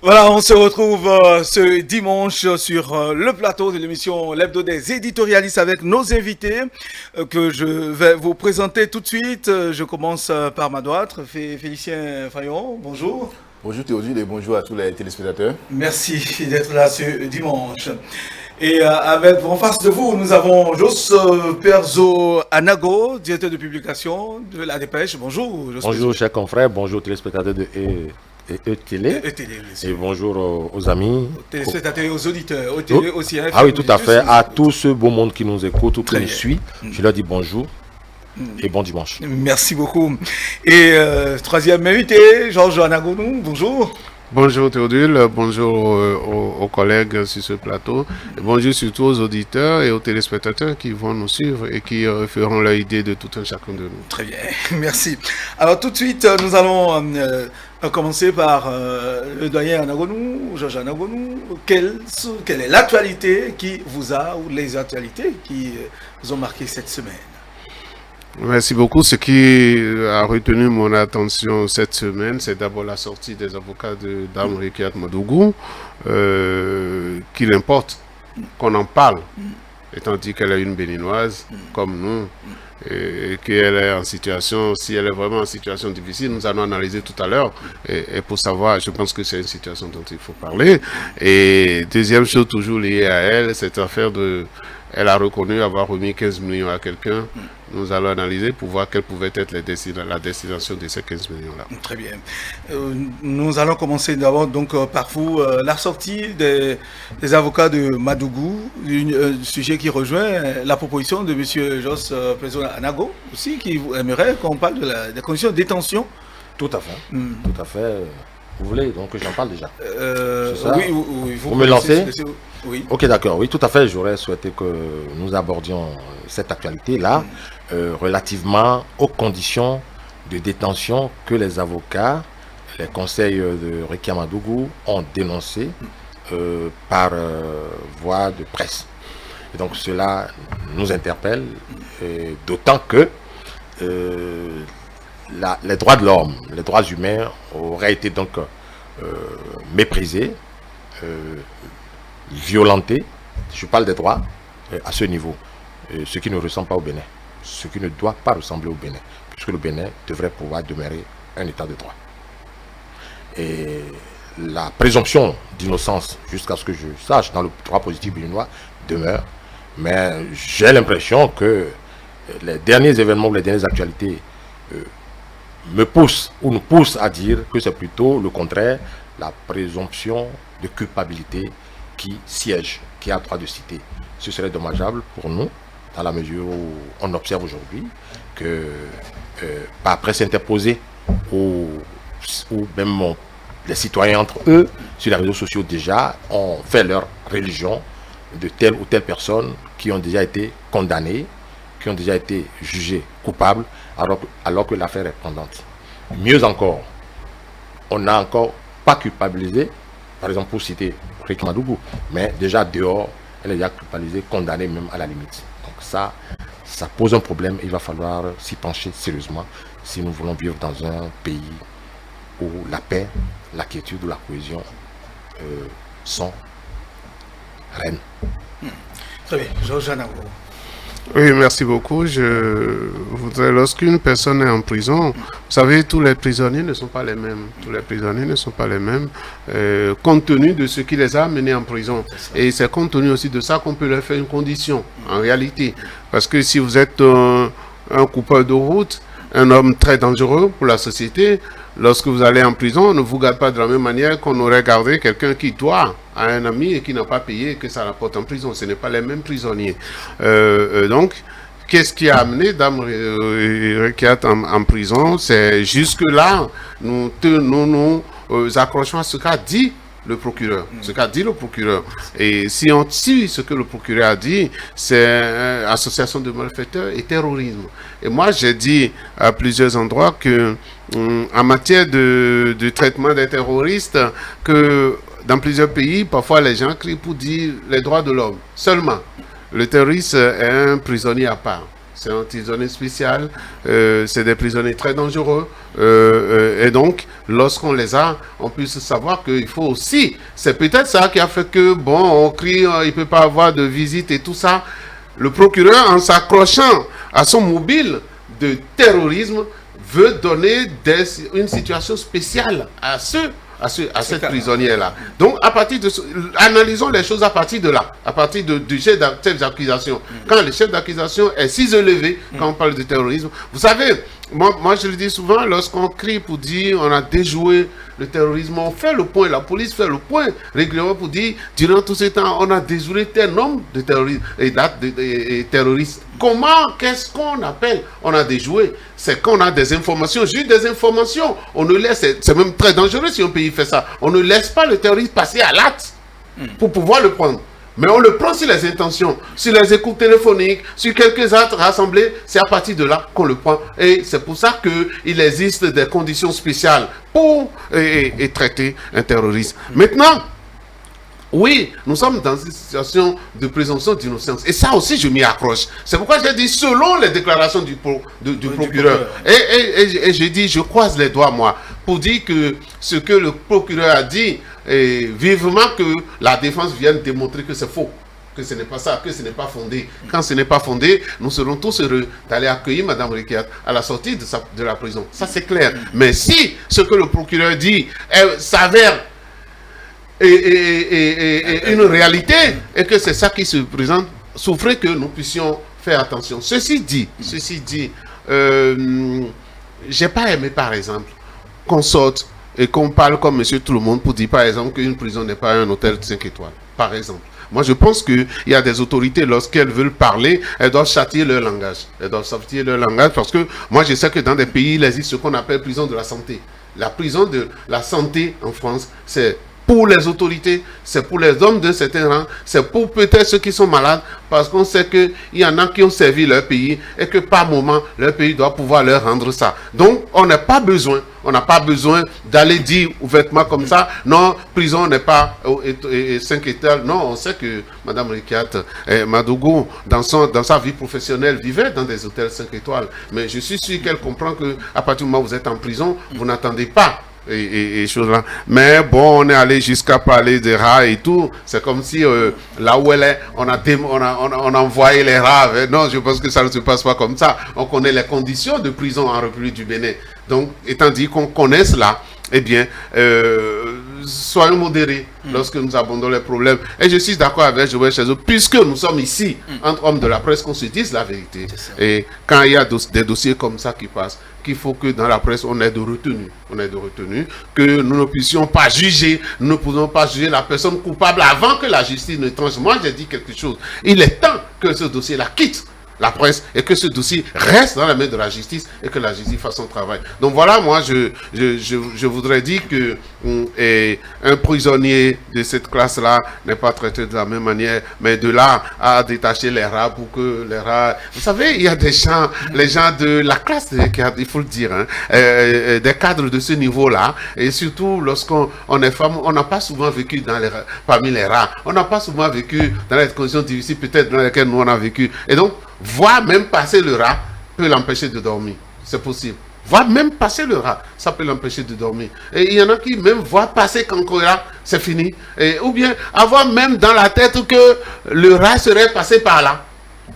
Voilà, on se retrouve ce dimanche sur le plateau de l'émission L'Hebdo des éditorialistes avec nos invités que je vais vous présenter tout de suite. Je commence par ma droite, Félicien Fayon, bonjour. Bonjour Théodule et bonjour à tous les téléspectateurs. Merci d'être là ce dimanche. Et en face de vous, nous avons Jos Perzo Anago, directeur de publication de La Dépêche. Bonjour. Jos Bonjour chers confrères, bonjour téléspectateurs de E-Télé. Et bonjour aux amis. Aux téléspectateurs et aux auditeurs. Télé aussi, hein, ah oui, tout à fait. À tout ce beau monde qui nous écoute ou qui nous suit, je leur dis bonjour et bon dimanche. Merci beaucoup. Et troisième invité, Georges Anagonou, bonjour. Bonjour Théodule, bonjour aux collègues sur ce plateau, et bonjour surtout aux auditeurs et aux téléspectateurs qui vont nous suivre et qui feront leur idée de tout un chacun de nous. Très bien, merci. Alors tout de suite, nous allons commencer par le doyen Anagonou, Georges Anagonou. Quelle est l'actualité qui vous a, ou les actualités qui vous ont marqué cette semaine? Merci beaucoup. Ce qui a retenu mon attention cette semaine, c'est d'abord la sortie des avocats de Dame Rekiat Madougou, qu'il importe qu'on en parle, étant dit qu'elle est une béninoise comme nous, et qu'elle est en situation, si elle est vraiment en situation difficile, nous allons analyser tout à l'heure, et pour savoir, je pense que c'est une situation dont il faut parler. Et deuxième chose toujours liée à elle, cette affaire de... Elle a reconnu avoir remis 15 millions à quelqu'un. Nous allons analyser pour voir quelle pouvait être la destination de ces 15 millions-là. Très bien. Nous allons commencer d'abord donc par vous. La sortie des avocats de Madougou, un sujet qui rejoint la proposition de M. Jos Perzo Anago aussi, qui aimerait qu'on parle des conditions de détention. Tout à fait. Tout à fait. Vous voulez donc que j'en parle déjà Oui, vous me lancez. Oui. Ok, d'accord. Oui, tout à fait. J'aurais souhaité que nous abordions cette actualité-là relativement aux conditions de détention que les avocats, les conseils de Rekiat Madougou ont dénoncées par voie de presse. Et donc cela nous interpelle, d'autant que les droits de l'homme, les droits humains auraient été donc méprisés, violentés. Je parle des droits à ce niveau, ce qui ne ressemble pas au Bénin, ce qui ne doit pas ressembler au Bénin, puisque le Bénin devrait pouvoir demeurer un état de droit. Et la présomption d'innocence, jusqu'à ce que je sache, dans le droit positif béninois, demeure. Mais j'ai l'impression que les derniers événements ou les dernières actualités me poussent ou nous poussent à dire que c'est plutôt le contraire, la présomption de culpabilité qui siège, qui a droit de citer. Ce serait dommageable pour nous, dans la mesure où on observe aujourd'hui que par presse interposée ou même les citoyens entre eux, sur les réseaux sociaux déjà, ont fait leur religion de telle ou telle personne qui ont déjà été condamnées, qui ont déjà été jugées coupables, alors que l'affaire est pendante. Mieux encore, on n'a encore pas culpabilisé, par exemple pour citer Rekiat Madougou, mais déjà dehors, elle est déjà culpabilisée, condamnée même à la limite. Donc ça pose un problème, il va falloir s'y pencher sérieusement si nous voulons vivre dans un pays où la paix, la quiétude ou la cohésion sont reines. Très bien, Georges Anago. Oui, merci beaucoup. Je voudrais, lorsqu'une personne est en prison, vous savez, tous les prisonniers ne sont pas les mêmes. Tous les prisonniers ne sont pas les mêmes, compte tenu de ce qui les a menés en prison. Et c'est compte tenu aussi de ça qu'on peut leur faire une condition, en réalité. Parce que si vous êtes un coupeur de route, un homme très dangereux pour la société, lorsque vous allez en prison, on ne vous garde pas de la même manière qu'on aurait gardé quelqu'un qui doit à un ami et qui n'a pas payé et que ça rapporte en prison. Ce n'est pas les mêmes prisonniers. Donc, qu'est-ce qui a amené Dame Rekiat en prison? C'est jusque-là, nous accrochons à ce qu'a dit le procureur. Ce qu'a dit le procureur. Et si on suit ce que le procureur a dit, c'est association de malfaiteurs et terrorisme. Et moi, j'ai dit à plusieurs endroits que en matière de traitement des terroristes, que dans plusieurs pays, parfois les gens crient pour dire les droits de l'homme. Seulement, le terroriste est un prisonnier à part. c'est un prisonnier spécial, c'est des prisonniers très dangereux. Et donc, lorsqu'on les a, on puisse savoir qu'il faut aussi... C'est peut-être ça qui a fait que, bon, on crie, il ne peut pas avoir de visite et tout ça. Le procureur, en s'accrochant à son mobile de terrorisme, veut donner une situation spéciale à cette prisonnière-là. Donc, à partir de analysons les choses à partir de là, à partir du chef d'accusation. Quand le chef d'accusation est si élevé, quand on parle de terrorisme, vous savez, moi je le dis souvent, lorsqu'on crie pour dire on a déjoué le terrorisme, on fait le point, la police fait le point régulièrement pour dire, durant tout ce temps, on a déjoué tel nombre de terroristes et terroristes. Comment, qu'est-ce qu'on appelle on a déjoué? C'est qu'on a des informations, juste des informations. On ne laisse, c'est même très dangereux si un pays fait ça. On ne laisse pas le terroriste passer à l'acte pour pouvoir le prendre. Mais on le prend sur les intentions, sur les écoutes téléphoniques, sur quelques actes rassemblés. C'est à partir de là qu'on le prend. Et c'est pour ça qu'il existe des conditions spéciales pour traiter un terroriste. Maintenant, oui, nous sommes dans une situation de présomption d'innocence. Et ça aussi, je m'y accroche. C'est pourquoi j'ai dit, selon les déclarations du procureur, et j'ai dit, je croise les doigts, moi, pour dire que ce que le procureur a dit, et vivement que la défense vienne démontrer que c'est faux, que ce n'est pas ça, que ce n'est pas fondé. Quand ce n'est pas fondé, nous serons tous heureux d'aller accueillir Mme Requiat à la sortie de la prison. Ça, c'est clair. Mais si ce que le procureur dit s'avère une réalité, et que c'est ça qui se présente, souffrez que nous puissions faire attention. Ceci dit, j'ai pas aimé, par exemple, qu'on sorte et qu'on parle comme monsieur tout le monde pour dire, par exemple, qu'une prison n'est pas un hôtel 5 étoiles, par exemple. Moi, je pense qu'il y a des autorités, lorsqu'elles veulent parler, elles doivent châtier leur langage. Elles doivent châtier leur langage parce que moi, je sais que dans des pays, il existe ce qu'on appelle prison de la santé. La prison de la santé en France, c'est pour les autorités, c'est pour les hommes d'un certain rang, c'est pour peut-être ceux qui sont malades, parce qu'on sait qu'il y en a qui ont servi leur pays et que par moment, leur pays doit pouvoir leur rendre ça. Donc, on n'a pas besoin d'aller dire ouvertement comme ça, non, prison n'est pas 5 étoiles. Non, on sait que Mme Requiat Madougou, dans sa vie professionnelle, vivait dans des hôtels 5 étoiles. Mais je suis sûr qu'elle comprend qu'à partir du moment où vous êtes en prison, vous n'attendez pas et choses là. Mais bon, on est allé jusqu'à parler des rats et tout. C'est comme si là où elle est, on a envoyé les rats. Non, je pense que ça ne se passe pas comme ça. On connaît les conditions de prison en République du Bénin. Donc, étant dit qu'on connaît cela, eh bien, soyons modérés lorsque nous abordons les problèmes. Et je suis d'accord avec Joël Chazot, puisque nous sommes ici, entre hommes de la presse, qu'on se dise la vérité. Et quand il y a des dossiers comme ça qui passent, qu'il faut que dans la presse, on ait de retenue. Que nous ne puissions pas juger, nous ne pouvons pas juger la personne coupable avant que la justice ne tranche. Moi, j'ai dit quelque chose. Il est temps que ce dossier-là quitte la presse et que ce dossier reste dans la main de la justice et que la justice fasse son travail. Donc voilà, moi je voudrais dire que un prisonnier de cette classe-là n'est pas traité de la même manière, mais de là à détacher les rats pour que les rats... Vous savez, il y a des gens, les gens de la classe, il faut le dire, hein, des cadres de ce niveau-là, et surtout lorsqu'on est femme, on n'a pas souvent vécu parmi les rats, on n'a pas souvent vécu dans les conditions difficiles peut-être dans lesquelles nous on a vécu. Et donc, voir même passer le rat peut l'empêcher de dormir. C'est possible. Voir même passer le rat, ça peut l'empêcher de dormir. Et il y en a qui même voient passer quand le rat, c'est fini. Ou bien avoir même dans la tête que le rat serait passé par là.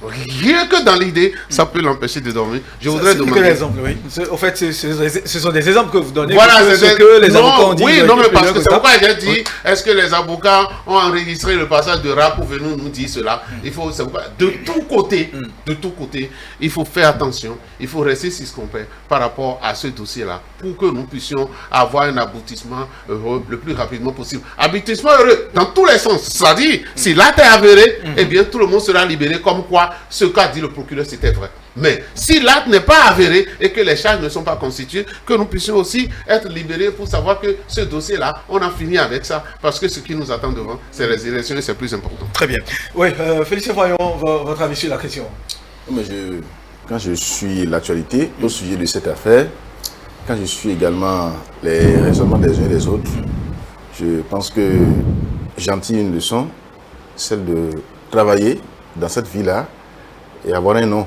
Rien que dans l'idée, ça peut l'empêcher de dormir. Je voudrais demander... Quel exemple, oui. En fait, ce sont des exemples que vous donnez. Voilà, c'est ce que les avocats ont dit. Oui, non, mais parce que c'est pourquoi j'ai dit, est-ce que les avocats ont enregistré le passage de rat pour venir nous dire cela? Il faut, c'est pourquoi, de tout côté, il faut faire attention. Il faut rester circonspect par rapport à ce dossier-là pour que nous puissions avoir un aboutissement heureux le plus rapidement possible. Aboutissement heureux dans tous les sens. C'est-à-dire, si l'acte est avéré, eh bien, tout le monde sera libéré comme quoi ce qu'a dit le procureur, c'était vrai. Mais si l'acte n'est pas avéré et que les charges ne sont pas constituées, que nous puissions aussi être libérés pour savoir que ce dossier-là, on a fini avec ça, parce que ce qui nous attend devant, c'est les élections et c'est plus important. Très bien. Oui, Félicien Voyon, votre avis sur la question. Mais quand je suis l'actualité au sujet de cette affaire, quand je suis également les raisonnements des uns et des autres, je pense que j'en tire une leçon, celle de travailler dans cette vie-là et avoir un nom.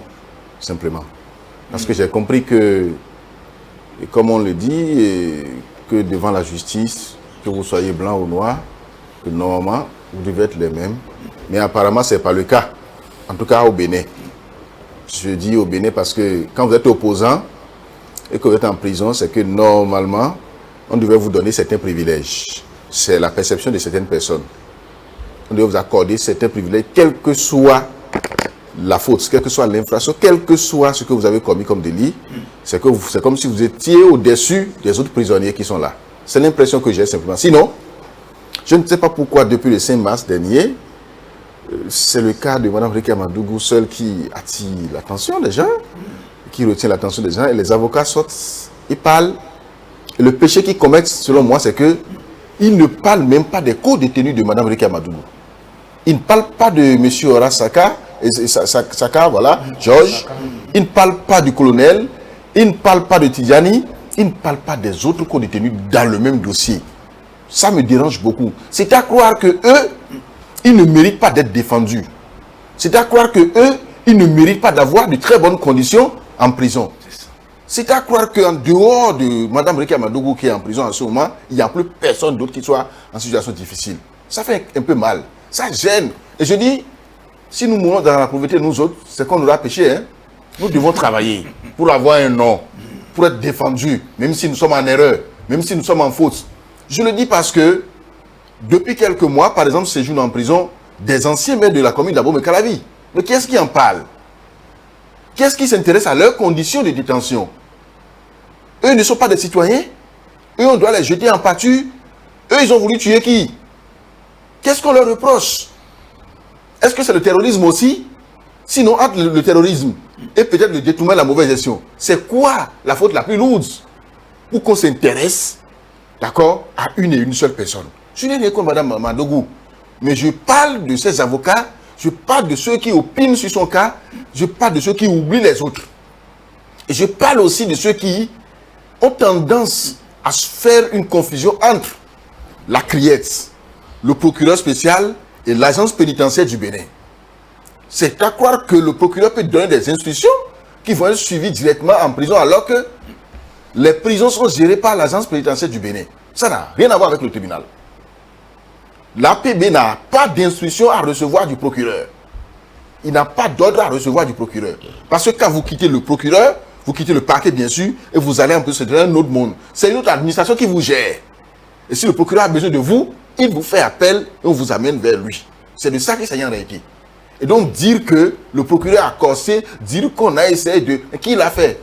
simplement. Parce que j'ai compris que, et comme on le dit, que devant la justice, que vous soyez blanc ou noir, que normalement, vous devez être les mêmes. Mais apparemment, ce n'est pas le cas. En tout cas, au Bénin. Je dis au Bénin parce que quand vous êtes opposant et que vous êtes en prison, c'est que normalement, on devait vous donner certains privilèges. C'est la perception de certaines personnes. On devait vous accorder certains privilèges, quelle que soit la faute, quelle que soit l'infraction, quel que soit ce que vous avez commis comme délit. C'est comme si vous étiez au-dessus des autres prisonniers qui sont là. C'est l'impression que j'ai simplement. Sinon, je ne sais pas pourquoi depuis le 5 mars dernier, c'est le cas de Mme Rekia Madougou seule qui attire l'attention des gens, qui retient l'attention des gens, et les avocats sortent, ils parlent. Et le péché qu'ils commettent, selon moi, c'est qu'ils ne parlent même pas des co-détenus de Mme Rekia Madougou. Ils ne parlent pas de M. Horace Saka, voilà, Georges. Ils ne parlent pas du colonel. Ils ne parlent pas de Tidjani. Ils ne parlent pas des autres co-détenus dans le même dossier. Ça me dérange beaucoup. C'est à croire que eux, ils ne méritent pas d'être défendus. C'est à croire que eux, ils ne méritent pas d'avoir de très bonnes conditions en prison. C'est à croire qu'en dehors de Mme Rekia Madougou qui est en prison en ce moment, il n'y a plus personne d'autre qui soit en situation difficile. Ça fait un peu mal. Ça gêne. Et je dis, si nous mourons dans la pauvreté, nous autres, c'est qu'on aura péché. Hein? Nous devons travailler pour avoir un nom, pour être défendus, même si nous sommes en erreur, même si nous sommes en faute. Je le dis parce que, depuis quelques mois, par exemple, séjournent en prison des anciens maires de la commune d'Abomey-Calavi. Mais qui est-ce qui en parle? Qui est-ce qui s'intéresse à leurs conditions de détention? Eux ne sont pas des citoyens. Eux, on doit les jeter en pâture. Eux, ils ont voulu tuer qui? Qu'est-ce qu'on leur reproche? Est-ce que c'est le terrorisme aussi? Sinon, entre le terrorisme et peut-être le détournement de la mauvaise gestion, c'est quoi la faute la plus lourde pour qu'on s'intéresse, d'accord, à une et une seule personne? Je n'ai rien contre Mme Madougou, mais je parle de ces avocats, je parle de ceux qui opinent sur son cas, je parle de ceux qui oublient les autres. Et je parle aussi de ceux qui ont tendance à se faire une confusion entre la criette, le procureur spécial et l'agence pénitentiaire du Bénin. C'est à croire que le procureur peut donner des instructions qui vont être suivies directement en prison alors que les prisons sont gérées par l'agence pénitentiaire du Bénin. Ça n'a rien à voir avec le tribunal. L'APB n'a pas d'instruction à recevoir du procureur. Il n'a pas d'ordre à recevoir du procureur. Parce que quand vous quittez le procureur, vous quittez le parquet bien sûr, et vous allez un peu se donner un autre monde. C'est une autre administration qui vous gère. Et si le procureur a besoin de vous, il vous fait appel et on vous amène vers lui. C'est de ça qu'il s'agit en réalité. Et donc dire que le procureur a corsé, dire qu'on a essayé de... Qui l'a fait?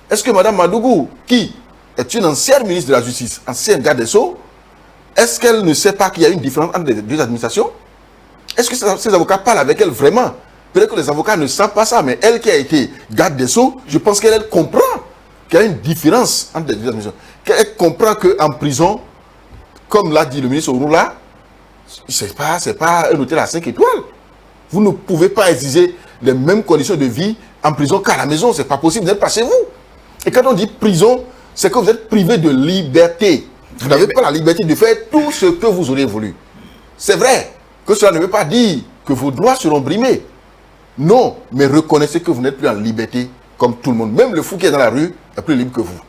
Est-ce que Mme Madougou, qui est une ancienne ministre de la Justice, ancienne garde des Sceaux, est-ce qu'elle ne sait pas qu'il y a une différence entre les deux administrations? Est-ce que ces avocats parlent avec elle vraiment? Peut-être que les avocats ne savent pas ça, mais elle qui a été garde des Sceaux, je pense qu'elle comprend qu'il y a une différence entre les deux administrations. Qu'elle comprend qu'en prison, comme l'a dit le ministre Ouroula, c'est pas un hôtel à 5 étoiles. Vous ne pouvez pas exiger les mêmes conditions de vie en prison qu'à la maison. C'est pas possible, vous n'êtes pas chez vous. Et quand on dit prison, c'est que vous êtes privé de liberté. Vous n'avez pas la liberté de faire tout ce que vous aurez voulu. C'est vrai que cela ne veut pas dire que vos droits seront brimés. Non, mais reconnaissez que vous n'êtes plus en liberté comme tout le monde. Même le fou qui est dans la rue est plus libre que vous.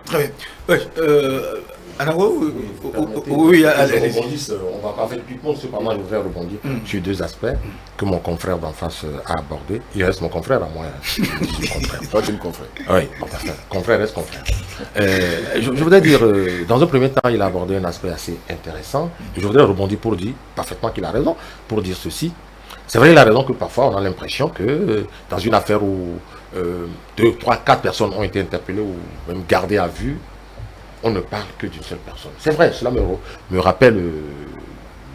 Très bien. Oui, allez-y. On va pas faire du pont, c'est pas mal, je voudrais rebondir sur deux aspects que mon confrère d'en face a abordé. Il reste mon confrère à moi. Toi, tu es le confrère. Oui, confrère reste confrère. Je voudrais dire, dans un premier temps, il a abordé un aspect assez intéressant. Et je voudrais rebondir pour dire parfaitement qu'il a raison, pour dire ceci. C'est vrai, il a raison que parfois on a l'impression que dans une affaire où 2, 3, 4 personnes ont été interpellées ou même gardées à vue, on ne parle que d'une seule personne. C'est vrai, cela me rappelle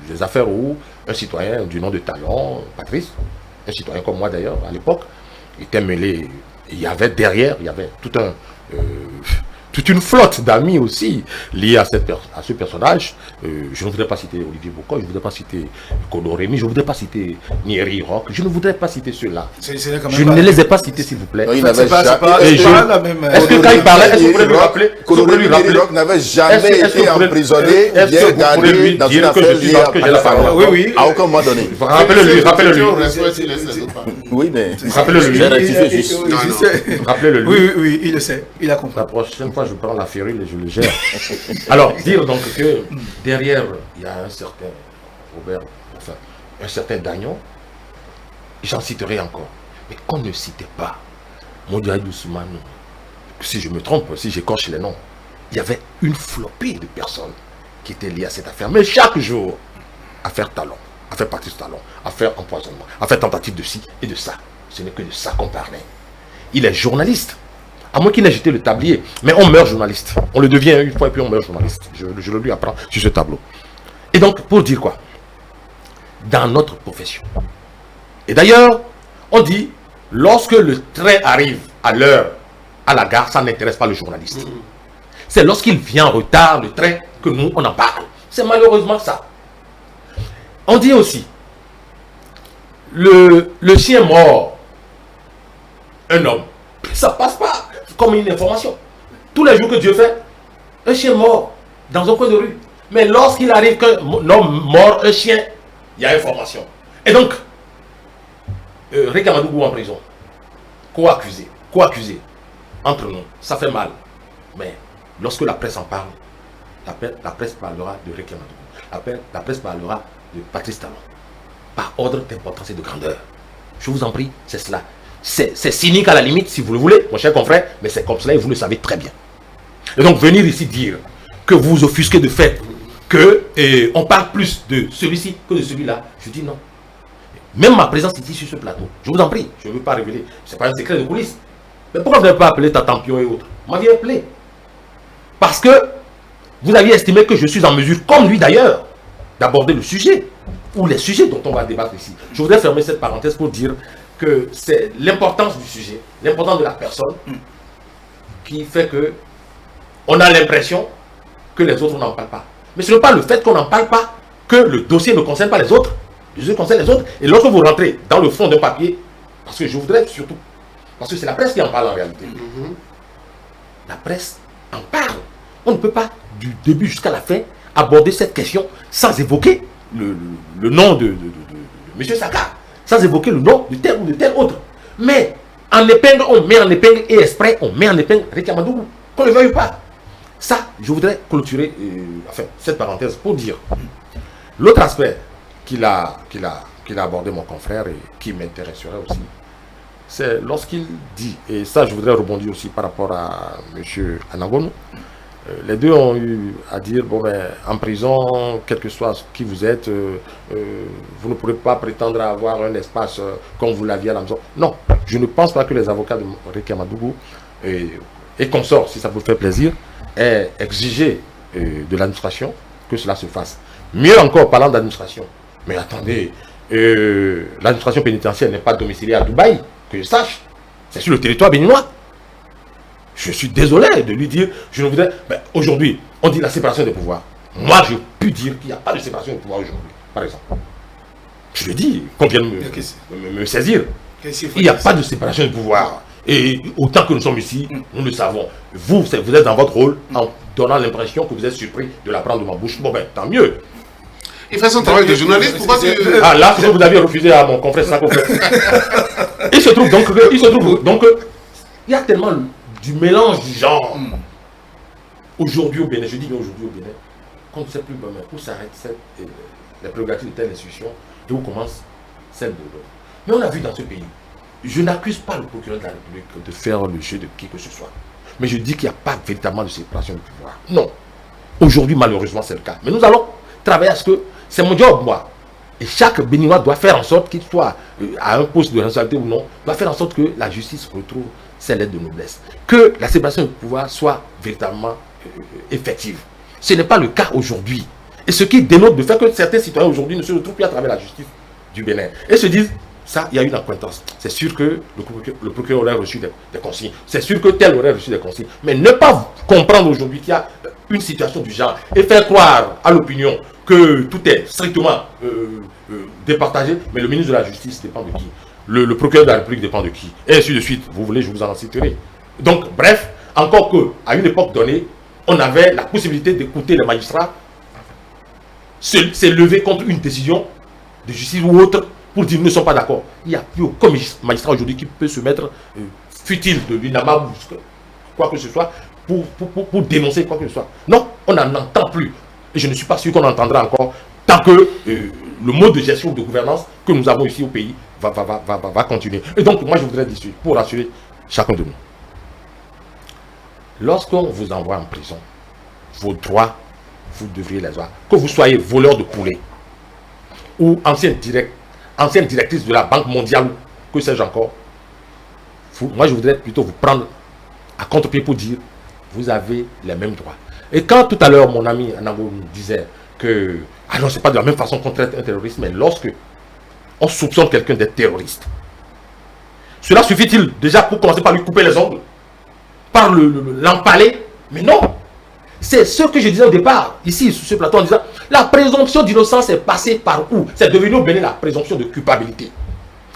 les affaires où un citoyen du nom de Talon, Patrice, un citoyen comme moi d'ailleurs à l'époque, était mêlé. Il y avait derrière, il y avait toute une flotte d'amis aussi liés à ce personnage. Je ne voudrais pas citer Olivier Bocco, je ne voudrais pas citer Kodo Rémy, je ne voudrais pas citer Nieri Rock, je ne voudrais pas citer ceux-là. Je ne les ai pas cités, s'il vous plaît. C'est pas la même... Est-ce que quand il parlait, est-ce que vous pouvez lui rappeler? Kodo Rémy Rock n'avait jamais été emprisonné, bien gardé dans une affaire liée à la parole. Oui. À aucun moment donné. Rappelez-lui. Oui, mais Rappelez-le lui. j'ai rectifié juste. Rappelez-le lui. Oui, il le sait. Il a compris. La prochaine fois, je prends la férule et je le gère. Alors, dire donc que derrière, il y a un certain Robert, enfin, un certain Dagnon, j'en citerai encore. Mais qu'on ne citait pas Modiaï Ousmane, si je me trompe, si j'écorche les noms, il y avait une flopée de personnes qui étaient liées à cette affaire. Mais chaque jour, affaire talon, affaire Patrice Talon, affaire empoisonnement, affaire tentative de ci et de ça. Ce n'est que de ça qu'on parlait. Il est journaliste. À moins qu'il ait jeté le tablier. Mais on meurt journaliste. On le devient une fois et puis on meurt journaliste. Je le lui apprends sur ce tableau. Et donc, pour dire quoi? Dans notre profession. Et d'ailleurs, on dit, lorsque le train arrive à l'heure, à la gare, ça n'intéresse pas le journaliste. C'est lorsqu'il vient en retard, le train, que nous, on en parle. C'est malheureusement ça. On dit aussi, le chien mort, un homme, ça passe pas comme une information. Tous les jours que Dieu fait, un chien mort dans un coin de rue. Mais lorsqu'il arrive qu'un homme mort, un chien, il y a information. Et donc, Rick Amadougou en prison, co-accusé, entre nous, ça fait mal. Mais lorsque la presse en parle, la presse parlera de Rick Amadougou, la presse parlera de Patrice Talon, par ordre d'importance et de grandeur. Je vous en prie, c'est cela. C'est cynique à la limite, si vous le voulez, mon cher confrère, mais c'est comme cela et vous le savez très bien. Et donc, venir ici dire que vous vous offusquez de fait, qu'on parle plus de celui-ci que de celui-là, je dis non. Même ma présence ici sur ce plateau, je vous en prie, je ne veux pas révéler, ce n'est pas un secret de coulisses. Mais pourquoi vous n'avez pas appelé Tatampion et autres? Vous m'aviez appelé. Parce que vous aviez estimé que je suis en mesure, comme lui d'ailleurs, d'aborder le sujet, ou les sujets dont on va débattre ici. Je voudrais fermer cette parenthèse pour dire que c'est l'importance du sujet, l'importance de la personne, qui fait que on a l'impression que les autres n'en parlent pas. Mais ce n'est pas le fait qu'on n'en parle pas que le dossier ne concerne pas les autres. Le dossier concerne les autres. Et lorsque vous rentrez dans le fond d'un papier, parce que je voudrais surtout, parce que c'est la presse qui en parle en réalité. La presse en parle. On ne peut pas, du début jusqu'à la fin, aborder cette question sans évoquer le nom de M. Saka, sans évoquer le nom de tel ou de tel autre. Mais en épingle, on met en épingle et exprès, on met en épingle Rick Amadougou, qu'on ne le veuille pas. Ça, je voudrais clôturer cette parenthèse pour dire l'autre aspect qu'il a abordé mon confrère et qui m'intéresserait aussi, c'est lorsqu'il dit, et ça je voudrais rebondir aussi par rapport à M. Anangono, les deux ont eu à dire, bon ben, en prison, quel que soit qui vous êtes, vous ne pourrez pas prétendre avoir un espace comme vous l'aviez à la maison. Non, je ne pense pas que les avocats de Rick Amadougou et consorts, si ça vous fait plaisir, aient exigé de l'administration que cela se fasse. Mieux encore, parlant d'administration, mais attendez, l'administration pénitentiaire n'est pas domiciliée à Dubaï, que je sache, c'est sur le territoire béninois. Je suis désolé de lui dire, je ne voudrais... Ben, aujourd'hui, on dit la séparation des pouvoirs. Moi, je peux dire qu'il n'y a pas de séparation des pouvoirs aujourd'hui, par exemple. Je le dis, qu'on vienne me saisir. Il n'y a pas de séparation des pouvoirs. Et autant que nous sommes ici, nous le savons. Vous êtes dans votre rôle en donnant l'impression que vous êtes surpris de l'apprendre de ma bouche. Bon ben, tant mieux. Il fait son travail de journaliste, pourquoi tu... Ah là, ce que vous aviez refusé à mon confrère, ça confrère. Il se trouve donc, il y a tellement du mélange du genre. Aujourd'hui au Bénin, je dis aujourd'hui au Bénin, qu'on ne sait plus où s'arrête les prérogatives de telle institution et où commence celle de l'autre. Mais on a vu dans ce pays, je n'accuse pas le procureur de la République de faire le jeu de qui que ce soit. Mais je dis qu'il n'y a pas véritablement de séparation de pouvoir. Non. Aujourd'hui, malheureusement, c'est le cas. Mais nous allons travailler à ce que c'est mon job, moi. Et chaque Béninois doit faire en sorte qu'il soit à un poste de responsabilité ou non, doit faire en sorte que la justice retrouve ses lettres de noblesse. Que la séparation de pouvoir soit véritablement effective. Ce n'est pas le cas aujourd'hui. Et ce qui dénote de fait que certains citoyens aujourd'hui ne se retrouvent plus à travers la justice du Bénin. Et se disent, ça, il y a une accointance. C'est sûr que le procureur aurait reçu des consignes. C'est sûr que tel aurait reçu des consignes. Mais ne pas comprendre aujourd'hui qu'il y a une situation du genre et faire croire à l'opinion que tout est strictement départagé, mais le ministre de la Justice dépend de qui? Le procureur de la République dépend de qui? Et ainsi de suite. Vous voulez, je vous en citerai. Donc, bref, encore qu'à une époque donnée, on avait la possibilité d'écouter les magistrats s'élever contre une décision de justice ou autre pour dire nous ne sommes pas d'accord. Il n'y a plus aucun magistrat aujourd'hui qui peut se mettre futile de l'UNAMA ou quoi que ce soit pour dénoncer quoi que ce soit. Non, on n'en entend plus. Et je ne suis pas sûr qu'on entendra encore tant que le mode de gestion de gouvernance que nous avons ici au pays va continuer. Et donc, moi, je voudrais dire, pour rassurer chacun de nous, lorsqu'on vous envoie en prison, vos droits, vous devriez les avoir. Que vous soyez voleur de poulet ou ancienne directrice de la Banque mondiale, que sais-je encore, moi, je voudrais plutôt vous prendre à contre-pied pour dire, vous avez les mêmes droits. Et quand tout à l'heure, mon ami Anango nous disait que, ah non, c'est pas de la même façon qu'on traite un terroriste, mais lorsque on soupçonne quelqu'un d'être terroriste, cela suffit-il déjà pour commencer par lui couper les ongles, par l'empaler? Mais non! C'est ce que je disais au départ, ici, sur ce plateau, en disant, la présomption d'innocence est passée par où? C'est devenu au Bénin la présomption de culpabilité.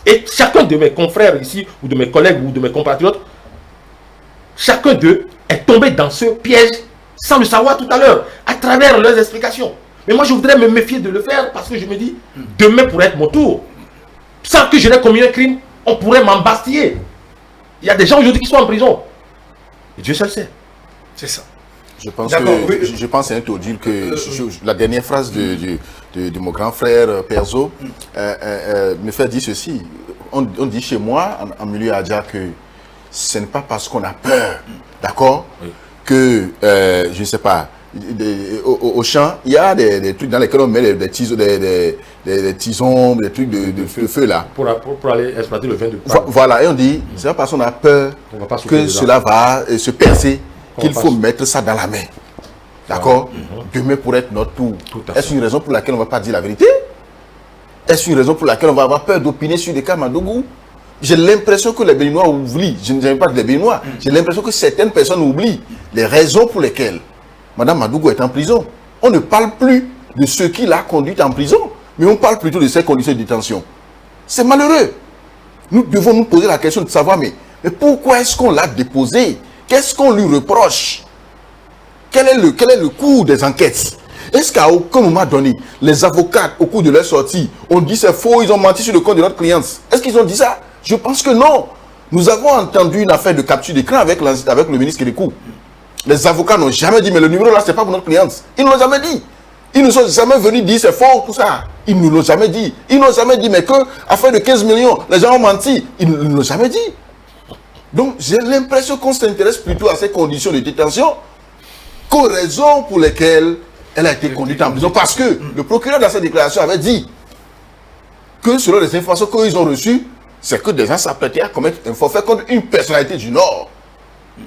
Et chacun de mes confrères ici, ou de mes collègues, ou de mes compatriotes, chacun d'eux est tombé dans ce piège sans le savoir tout à l'heure, à travers leurs explications. Mais moi, je voudrais me méfier de le faire parce que je me dis, demain pourrait être mon tour. Sans que je n'ai commis un crime, on pourrait m'embastiller. Il y a des gens aujourd'hui qui sont en prison. Et Dieu seul sait. C'est ça. Je pense que c'est un dire que la dernière phrase de mon grand frère Perzo me fait dire ceci. On dit chez moi, en milieu adja, que ce n'est pas parce qu'on a peur, d'accord, que, je ne sais pas, au champ, il y a des trucs dans lesquels on met des tisons, des trucs de feu là. Pour aller exploiter le vin de Voilà, et on dit, c'est pas parce qu'on a peur que cela va se percer qu'il faut mettre ça dans la main. D'accord? Demain pourrait être notre tour. Est-ce une raison pour laquelle on ne va pas dire la vérité? Est-ce une raison pour laquelle on va avoir peur d'opiner sur des cas Madougou? J'ai l'impression que les Béninois oublient, je ne pas les Béninois, j'ai l'impression que certaines personnes oublient les raisons pour lesquelles Mme Madougou est en prison. On ne parle plus de ce qui l'a conduite en prison, mais on parle plutôt de ses conditions de détention. C'est malheureux. Nous devons nous poser la question de savoir, mais pourquoi est-ce qu'on l'a déposé? Qu'est-ce qu'on lui reproche? Quel est le cours des enquêtes? Est-ce qu'à aucun moment donné, les avocats, au cours de leur sortie, ont dit c'est faux, ils ont menti sur le compte de notre cliente? Est-ce qu'ils ont dit ça? Je pense que non. Nous avons entendu une affaire de capture d'écran avec le ministre Kérékou. Les avocats n'ont jamais dit, mais le numéro là, c'est pas pour notre cliente. Ils ne l'ont jamais dit. Ils ne sont jamais venus dire c'est faux, tout ça. Ils ne l'ont jamais dit. Ils n'ont jamais dit, mais que, affaire de 15 millions, les gens ont menti. Ils ne l'ont jamais dit. Donc, j'ai l'impression qu'on s'intéresse plutôt à ces conditions de détention qu'aux raisons pour lesquelles elle a été conduite en prison. Parce que le procureur dans sa déclaration avait dit que selon les informations qu'ils ont reçues, c'est que des gens s'apprêtaient à commettre un forfait contre une personnalité du Nord.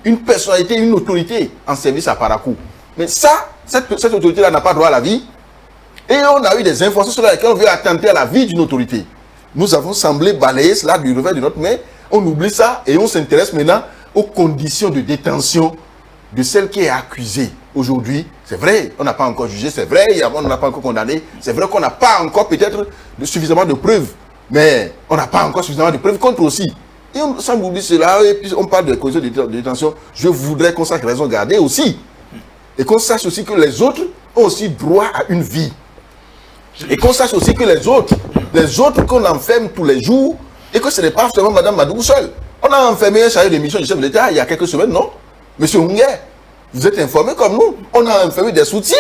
Une personnalité, une autorité en service à Parakou. Mais ça, cette autorité-là n'a pas droit à la vie. Et on a eu des informations sur lesquelles on veut attenter à la vie d'une autorité. Nous avons semblé balayer cela du revers de notre main. On oublie ça et on s'intéresse maintenant aux conditions de détention de celle qui est accusée. Aujourd'hui, c'est vrai, on n'a pas encore jugé, c'est vrai, on n'a pas encore condamné, c'est vrai qu'on n'a pas encore peut-être suffisamment de preuves, mais on n'a pas encore suffisamment de preuves contre aussi. Et on semble oublier cela, et puis on parle de conditions de détention. Je voudrais qu'on sache raison garder aussi. Et qu'on sache aussi que les autres ont aussi droit à une vie. Et qu'on sache aussi que les autres qu'on enferme tous les jours, et que ce n'est pas seulement Mme Madougou seule. On a enfermé un chargé de mission du chef de l'État il y a quelques semaines, non? Monsieur Hunguer, vous êtes informé comme nous. On a enfermé des soutiens.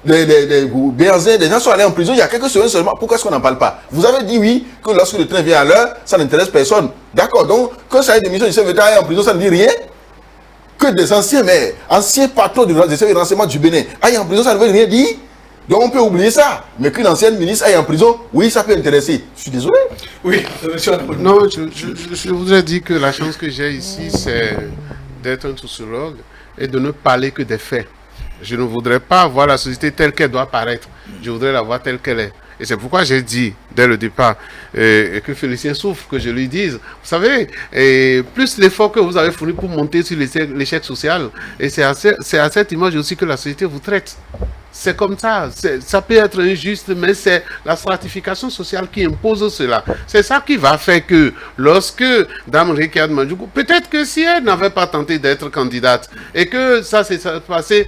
Des Béanzins, des gens sont allés en prison il y a quelques semaines seulement. Pourquoi est-ce qu'on n'en parle pas? Vous avez dit oui, que lorsque le train vient à l'heure, ça n'intéresse personne. D'accord, donc, quand chargé de mission du chef de l'État est en prison, ça ne dit rien. Que des anciens patrons des services de renseignement du Bénin aillent en prison, ça ne veut rien dire. Donc on peut oublier ça. Mais qu'une ancienne ministre aille en prison, oui, ça peut intéresser. Je suis désolé. Oui, monsieur. Non, je voudrais dire que la chance que j'ai ici, c'est d'être un sociologue et de ne parler que des faits. Je ne voudrais pas voir la société telle qu'elle doit paraître. Je voudrais la voir telle qu'elle est. Et c'est pourquoi j'ai dit, dès le départ, que Félicien souffre, que je lui dise. Vous savez, plus l'effort que vous avez fourni pour monter sur l'échec social, et c'est à cette image aussi que la société vous traite. C'est comme ça. Ça peut être injuste, mais c'est la stratification sociale qui impose cela. C'est ça qui va faire que lorsque Dame Ricard Madjougou, peut-être que si elle n'avait pas tenté d'être candidate et que ça s'est passé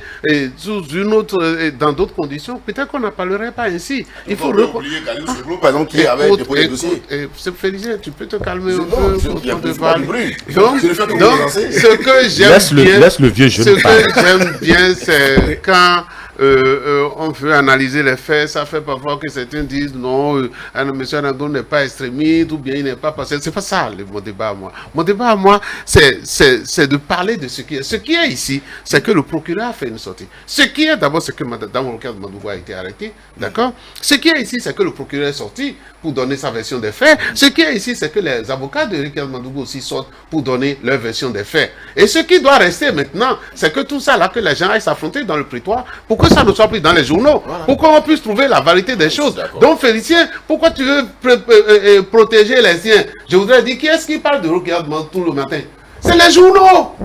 sous une autre, dans d'autres conditions, peut-être qu'on n'en parlerait pas ainsi. Il faut oublier Khalil Seglo, par exemple, qui avait déposé le dossier. Félicien, tu peux te calmer un peu. Donc, ce que j'aime bien, laisse le vieux jeune j'aime bien, c'est quand on veut analyser les faits, ça fait parfois que certains disent non, M. Anango n'est pas extrémiste ou bien il n'est pas passé. C'est pas ça mon débat à moi. Mon débat à moi, c'est de parler de ce qui est. Ce qui est ici, c'est que le procureur a fait une sortie. Ce qui est d'abord, c'est que Mme Ricard Madougou a été arrêtée, d'accord? Ce qui est ici, c'est que le procureur est sorti pour donner sa version des faits. Ce qui est ici, c'est que les avocats de Ricard Madougou aussi sortent pour donner leur version des faits. Et ce qui doit rester maintenant, c'est que tout ça là, que les gens aillent s'affronter dans le prétoire, pour que ça ne soit plus dans les journaux, pour qu'on puisse trouver la vérité des choses. Donc Félicien, pourquoi tu veux protéger les siens? Je voudrais dire, qui est-ce qui parle de Ricard Madougou tout le matin? C'est les journaux,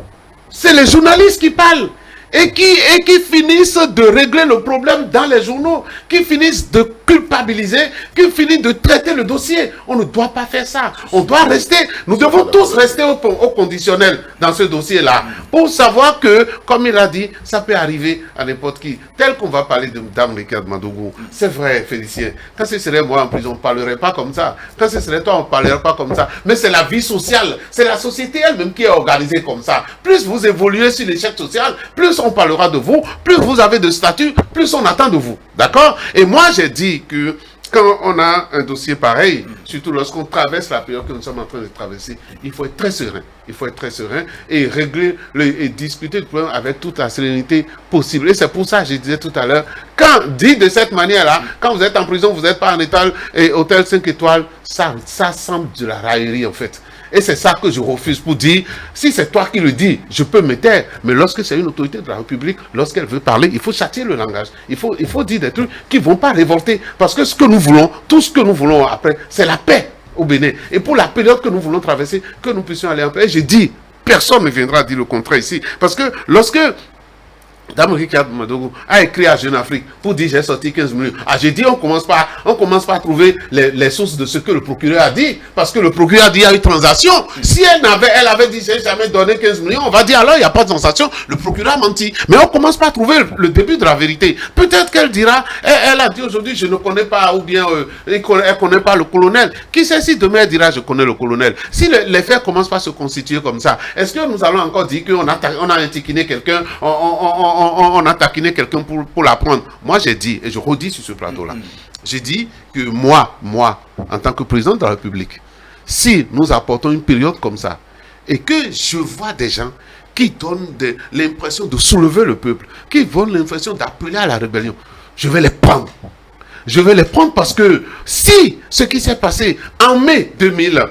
c'est les journalistes qui parlent. Et qui finissent de régler le problème dans les journaux, qui finissent de culpabiliser, qui finissent de traiter le dossier. On ne doit pas faire ça. On doit rester, nous devons tous rester au conditionnel dans ce dossier-là, pour savoir que, comme il a dit, ça peut arriver à n'importe qui. Tel qu'on va parler de Dame Ricard Madougou, c'est vrai, Félicien. Quand ce serait moi en prison, on ne parlerait pas comme ça. Quand ce serait toi, on ne parlerait pas comme ça. Mais c'est la vie sociale, c'est la société elle-même qui est organisée comme ça. Plus vous évoluez sur l'échec social, plus on parlera de vous, plus vous avez de statut, plus on attend de vous. D'accord? Et moi, j'ai dit que quand on a un dossier pareil, surtout lorsqu'on traverse la période que nous sommes en train de traverser, il faut être très serein. Il faut être très serein et régler et discuter le problème avec toute la sérénité possible. Et c'est pour ça que je disais tout à l'heure, quand dit de cette manière-là, quand vous êtes en prison, vous n'êtes pas en état et hôtel 5 étoiles, ça semble de la raillerie en fait. Et c'est ça que je refuse pour dire, si c'est toi qui le dis, je peux me taire. Mais lorsque c'est une autorité de la République, lorsqu'elle veut parler, il faut châtier le langage. Il faut dire des trucs qui ne vont pas révolter. Parce que ce que nous voulons, tout ce que nous voulons après, c'est la paix au Bénin. Et pour la période que nous voulons traverser, que nous puissions aller en paix. J'ai dit, personne ne viendra dire le contraire ici. Parce que lorsque Dame Ricard Madougou a écrit à Jeune Afrique pour dire j'ai sorti 15 millions. Ah, j'ai dit on commence pas à trouver les sources de ce que le procureur a dit, parce que le procureur a dit il y a eu transaction. Si elle avait dit j'ai jamais donné 15 millions, on va dire alors il n'y a pas de transaction, le procureur a menti. Mais on commence pas à trouver le début de la vérité. Peut-être qu'elle dira, elle a dit aujourd'hui je ne connais pas, ou bien elle connaît pas le colonel. Qui sait si demain elle dira je connais le colonel. Si les faits commencent pas à se constituer comme ça, est-ce que nous allons encore dire qu'on a intiquiné quelqu'un, on a taquiné quelqu'un pour l'apprendre? Moi, j'ai dit, et je redis sur ce plateau-là, j'ai dit que moi, en tant que président de la République, si nous apportons une période comme ça, et que je vois des gens qui donnent l'impression de soulever le peuple, qui donnent l'impression d'appeler à la rébellion, je vais les prendre. Je vais les prendre parce que si ce qui s'est passé en mai 2019,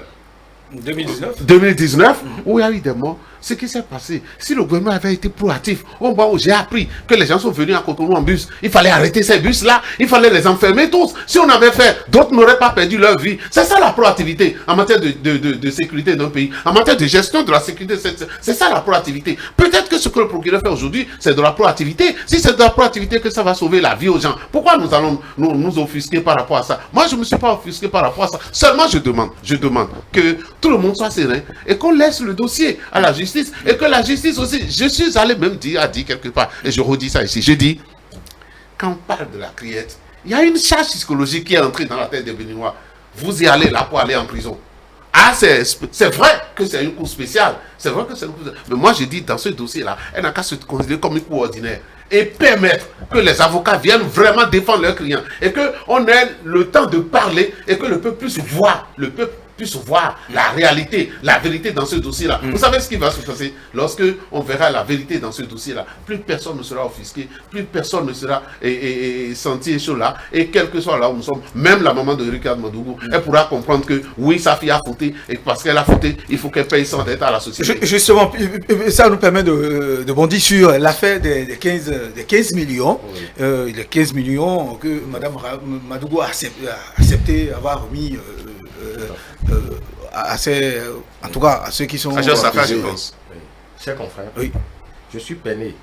où il y a eu des morts, ce qui s'est passé, si le gouvernement avait été proactif, au moment où j'ai appris que les gens sont venus à Cotonou en bus, il fallait arrêter ces bus-là, il fallait les enfermer tous. Si on avait fait, d'autres n'auraient pas perdu leur vie. C'est ça la proactivité en matière de sécurité d'un pays, en matière de gestion de la sécurité. C'est ça la proactivité. Peut-être que ce que le procureur fait aujourd'hui, c'est de la proactivité. Si c'est de la proactivité que ça va sauver la vie aux gens, pourquoi nous allons nous offusquer par rapport à ça? Moi, je ne me suis pas offusqué par rapport à ça. Seulement, je demande que tout le monde soit serein et qu'on laisse le dossier à la justice. Et que la justice aussi, je suis allé même dire quelque part, et je redis ça ici, j'ai dit, quand on parle de la criette, il y a une charge psychologique qui est entrée dans la tête des Béninois. Vous y allez là pour aller en prison. Ah, c'est vrai que c'est une cour spéciale. C'est vrai que c'est une cour spéciale. Mais moi, j'ai dit, dans ce dossier-là, elle n'a qu'à se considérer comme une cour ordinaire. Et permettre que les avocats viennent vraiment défendre leurs clients. Et qu'on ait le temps de parler et que le peuple puisse voir. Le peuple puisse voir la réalité, la vérité dans ce dossier-là. Vous savez ce qui va se passer lorsque on verra la vérité dans ce dossier-là. Plus personne ne sera offusqué, plus personne ne sera senti chaud là. Et quel que soit là où nous sommes, même la maman de Ricard Madougou, elle pourra comprendre que oui, sa fille a fauté, et parce qu'elle a fauté, il faut qu'elle paye son dette à la société. Justement, ça nous permet de bondir sur l'affaire des 15 millions. Oui. Les 15 millions que Mme Madougou a accepté avoir remis en tout cas à ceux qui sont... je pense. Oui. Chers confrères, oui. Je suis peiné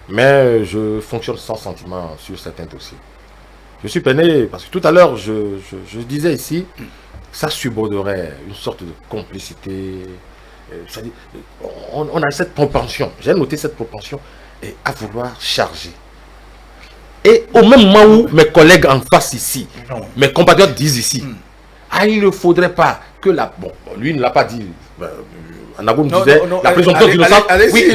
Mais je fonctionne sans sentiment sur certains dossiers. Je suis peiné parce que tout à l'heure, je disais ici, ça suborderait une sorte de complicité. On a cette propension, j'ai noté cette propension, à vouloir charger. Et au même moment où mes collègues en face ici, mes compatriotes disent ici, il ne faudrait pas que la... Bon, lui il ne l'a pas dit. Anagoum disait, la présomption d'innocence, oui,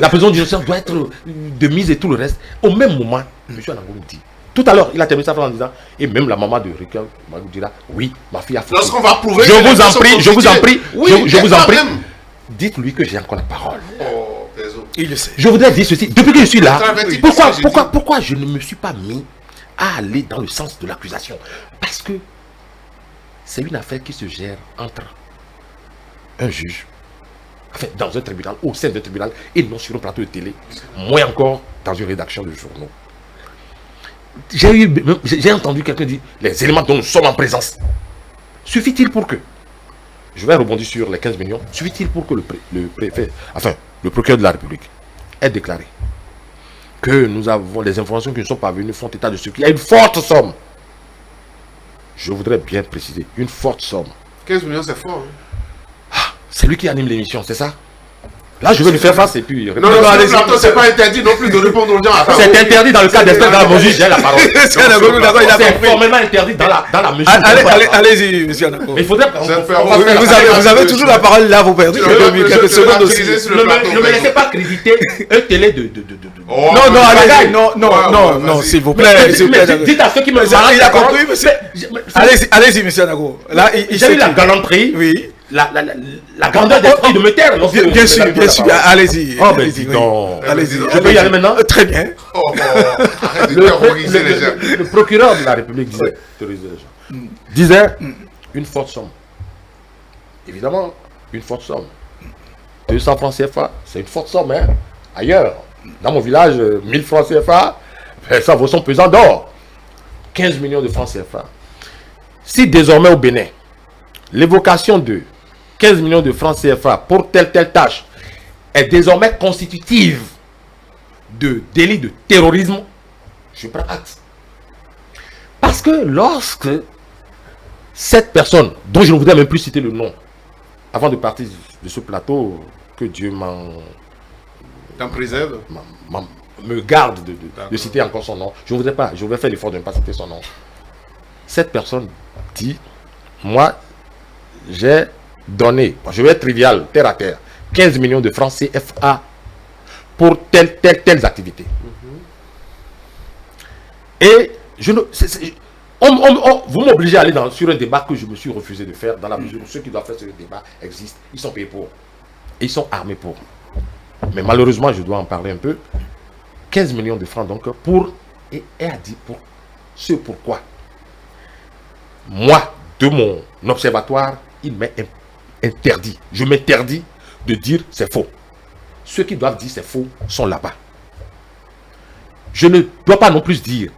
la présomption d'innocence doit être de mise et tout le reste. Au même moment, M. Anagoum dit, tout à l'heure, il a terminé sa phrase en disant, et même la maman de Rika Magou dira, oui, ma fille a fait. Lorsqu'on va prouver, je vous en prie, je vous en prie, je vous en prie, même. dites-lui que j'ai encore la parole. Oh, Pézo. Il le sait. Je voudrais dire ceci, depuis que je suis là, pourquoi je ne me suis pas mis à aller dans le sens de l'accusation? Parce que c'est une affaire qui se gère entre un juge, enfin, dans un tribunal, au sein d'un tribunal, et non sur un plateau de télé, moins encore dans une rédaction de journaux. J'ai entendu quelqu'un dire, les éléments dont nous sommes en présence, suffit-il pour que, je vais rebondir sur les 15 millions, suffit-il pour que le préfet, enfin, le procureur de la République ait déclaré que nous avons les informations qui nous sont parvenues font état de ce qu'il y a une forte somme. Je voudrais bien préciser, une forte somme. 15 millions, c'est fort. C'est lui qui anime l'émission, c'est ça? Là, je vais lui faire face et puis... Non, c'est pas interdit non plus de répondre aux gens. C'est interdit dans le cas d'espèce dans la mesure j'ai la parole. C'est formellement interdit dans la mesure. Allez-y, monsieur Anako. Mais il faudrait... Vous avez toujours la parole là, vous perdez quelques secondes aussi. Ne me laissez pas créditer un télé de... Non, allez-y, non, s'il vous plaît. Dites à ceux qui me il a compris, monsieur. Allez-y, monsieur Anako. Là, j'ai eu la galanterie. Oui. La grandeur d'esprit de me taire. Bien sûr, allez-y. Oh, ben dis donc. Allez-y. Je peux y aller maintenant? Très bien. Arrête de terroriser les gens. Le procureur de la République disait une forte somme. Évidemment, une forte somme. 200 francs CFA, c'est une forte somme. Hein? Ailleurs, dans mon village, 1000 francs CFA, ça vaut son pesant d'or. 15 millions de francs CFA. Si désormais au Bénin, l'évocation de 15 millions de francs CFA pour telle tâche est désormais constitutive de délit de terrorisme, je prends acte. Parce que lorsque cette personne, dont je ne voudrais même plus citer le nom, avant de partir de ce plateau, que Dieu t'en préserve, me garde de citer encore son nom, je ne voudrais pas, je vais faire l'effort de ne pas citer son nom. Cette personne dit, moi, j'ai donné, je vais être trivial, terre à terre, 15 millions de francs CFA pour telles activités. Et vous m'obligez à aller sur un débat que je me suis refusé de faire, dans la mesure où ceux qui doivent faire ce débat existent, ils sont payés pour, et ils sont armés pour. Mais malheureusement, je dois en parler un peu. 15 millions de francs donc pour, et a dit pour ce pourquoi. Moi, de mon observatoire, il m'est interdit. Je m'interdis de dire c'est faux. Ceux qui doivent dire c'est faux sont là-bas. Je ne dois pas non plus dire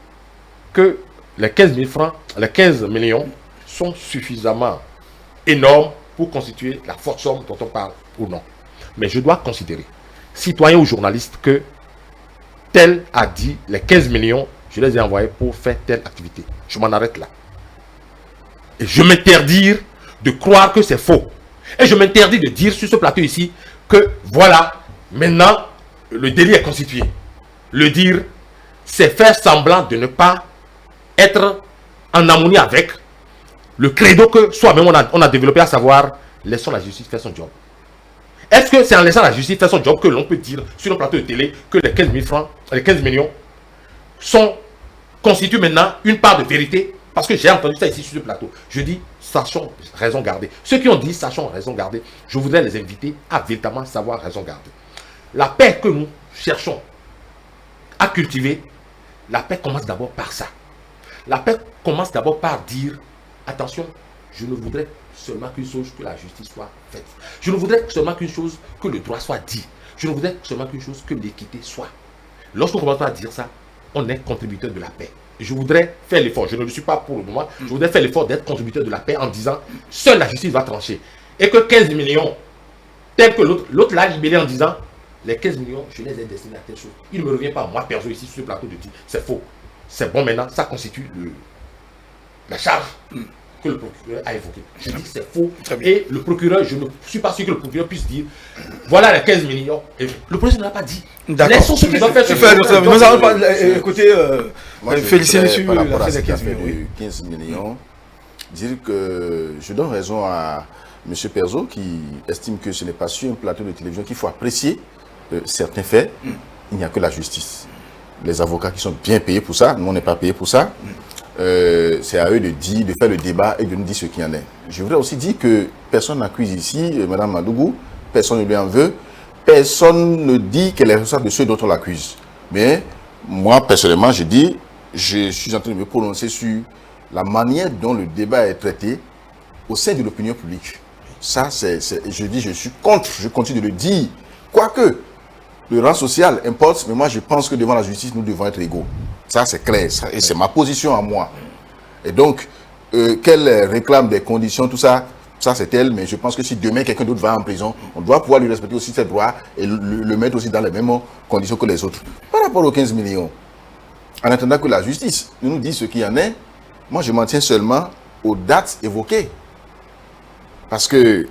que les 15 000 francs, les 15 millions sont suffisamment énormes pour constituer la forte somme dont on parle ou non. Mais je dois considérer, citoyen ou journaliste, que tel a dit les 15 millions, je les ai envoyés pour faire telle activité. Je m'en arrête là. Et je m'interdis de croire que c'est faux. Et je m'interdis de dire sur ce plateau ici que voilà, maintenant, le délit est constitué. Le dire, c'est faire semblant de ne pas être en harmonie avec le credo que soi-même on a développé, à savoir, laissons la justice faire son job. Est-ce que c'est en laissant la justice faire son job que l'on peut dire sur un plateau de télé que les 15 000 francs, les 15 millions constituent maintenant une part de vérité? Parce que j'ai entendu ça ici sur ce plateau. Je dis, sachons raison garder. Ceux qui ont dit, sachons raison garder, je voudrais les inviter à véritablement savoir raison garder. La paix que nous cherchons à cultiver, la paix commence d'abord par ça. La paix commence d'abord par dire, attention, je ne voudrais seulement qu'une chose, que la justice soit faite. Je ne voudrais seulement qu'une chose, que le droit soit dit. Je ne voudrais seulement qu'une chose, que l'équité soit. Lorsqu'on commence à dire ça, on est contributeur de la paix. Je voudrais faire l'effort, je ne le suis pas pour le moment, je voudrais faire l'effort d'être contributeur de la paix en disant, seule la justice va trancher. Et que 15 millions, tel que l'autre l'a libéré en disant, les 15 millions, je les ai destinés à telle chose. Il ne me revient pas, moi, perso, ici, sur ce plateau, de dire c'est faux. C'est bon maintenant, ça constitue la charge que le procureur a évoquée. Je dis que c'est faux. Et le procureur, je ne suis pas sûr que le procureur puisse dire voilà les 15 millions. Et le procureur ne l'a pas dit. Laissons ceux qui doivent faire Nous allons pas écouter Félicien sur sur l'affaire des 15 millions. 15 millions, dire que je donne raison à M. Perzo qui estime que ce n'est pas sur un plateau de télévision qu'il faut apprécier certains faits. Il n'y a que la justice. Les avocats qui sont bien payés pour ça, nous on n'est pas payés pour ça. C'est à eux de faire le débat et de nous dire ce qu'il y en est. Je voudrais aussi dire que personne n'accuse ici Mme Madougou, personne ne lui en veut, personne ne dit qu'elle est responsable de ceux dont on l'accuse. Mais moi, personnellement, je suis en train de me prononcer sur la manière dont le débat est traité au sein de l'opinion publique. Ça, je suis contre, je continue de le dire. Quoique, le rang social importe, mais moi je pense que devant la justice, nous devons être égaux. Ça c'est clair, et c'est ma position à moi. Et donc, qu'elle réclame des conditions, tout ça, ça c'est elle, mais je pense que si demain quelqu'un d'autre va en prison, on doit pouvoir lui respecter aussi ses droits et le mettre aussi dans les mêmes conditions que les autres. Par rapport aux 15 millions, en attendant que la justice nous dise ce qu'il y en est, moi je m'en tiens seulement aux dates évoquées. Parce que,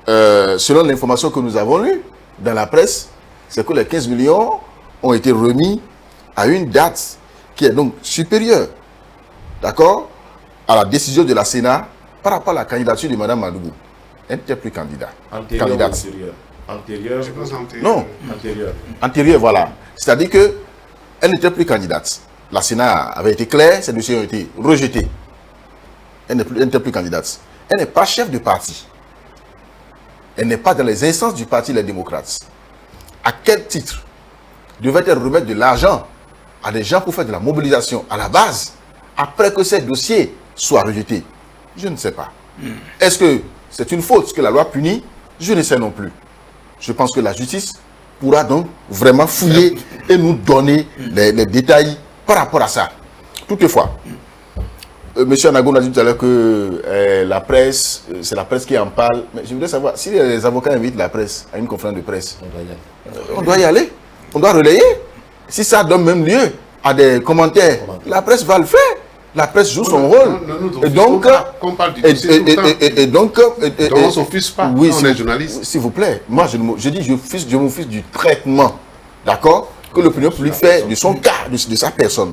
selon l'information que nous avons lue dans la presse, c'est que les 15 millions ont été remis à une date qui est donc supérieure, d'accord, à la décision de la Sénat par rapport à la candidature de Mme Madougou. Elle n'était plus candidate. Antérieure. Je pense antérieure. Non. Antérieure, voilà. C'est-à-dire qu'elle n'était plus candidate. La Sénat avait été claire, ces dossiers ont été rejetés. Elle n'était plus candidate. Elle n'est pas chef de parti. Elle n'est pas dans les instances du parti Les Démocrates. À quel titre devait-elle remettre de l'argent à des gens pour faire de la mobilisation à la base après que ces dossiers soient rejetés? Je ne sais pas. Est-ce que c'est une faute que la loi punit? Je ne sais non plus. Je pense que la justice pourra donc vraiment fouiller et nous donner les détails par rapport à ça. Toutefois, Monsieur Anagon a dit tout à l'heure que la presse, c'est la presse qui en parle. Mais je voudrais savoir, si les avocats invitent la presse à une conférence de presse, on doit y aller, on doit relayer. Si ça donne même lieu à des commentaires, la presse va le faire. La presse joue son rôle. Et donc, on parle du dossier tout le temps. On ne s'offusque pas, oui, on est journaliste. S'il vous plaît, moi je dis, je m'offusque du traitement, d'accord, que l'opinion publique fait de son cas, de sa personne.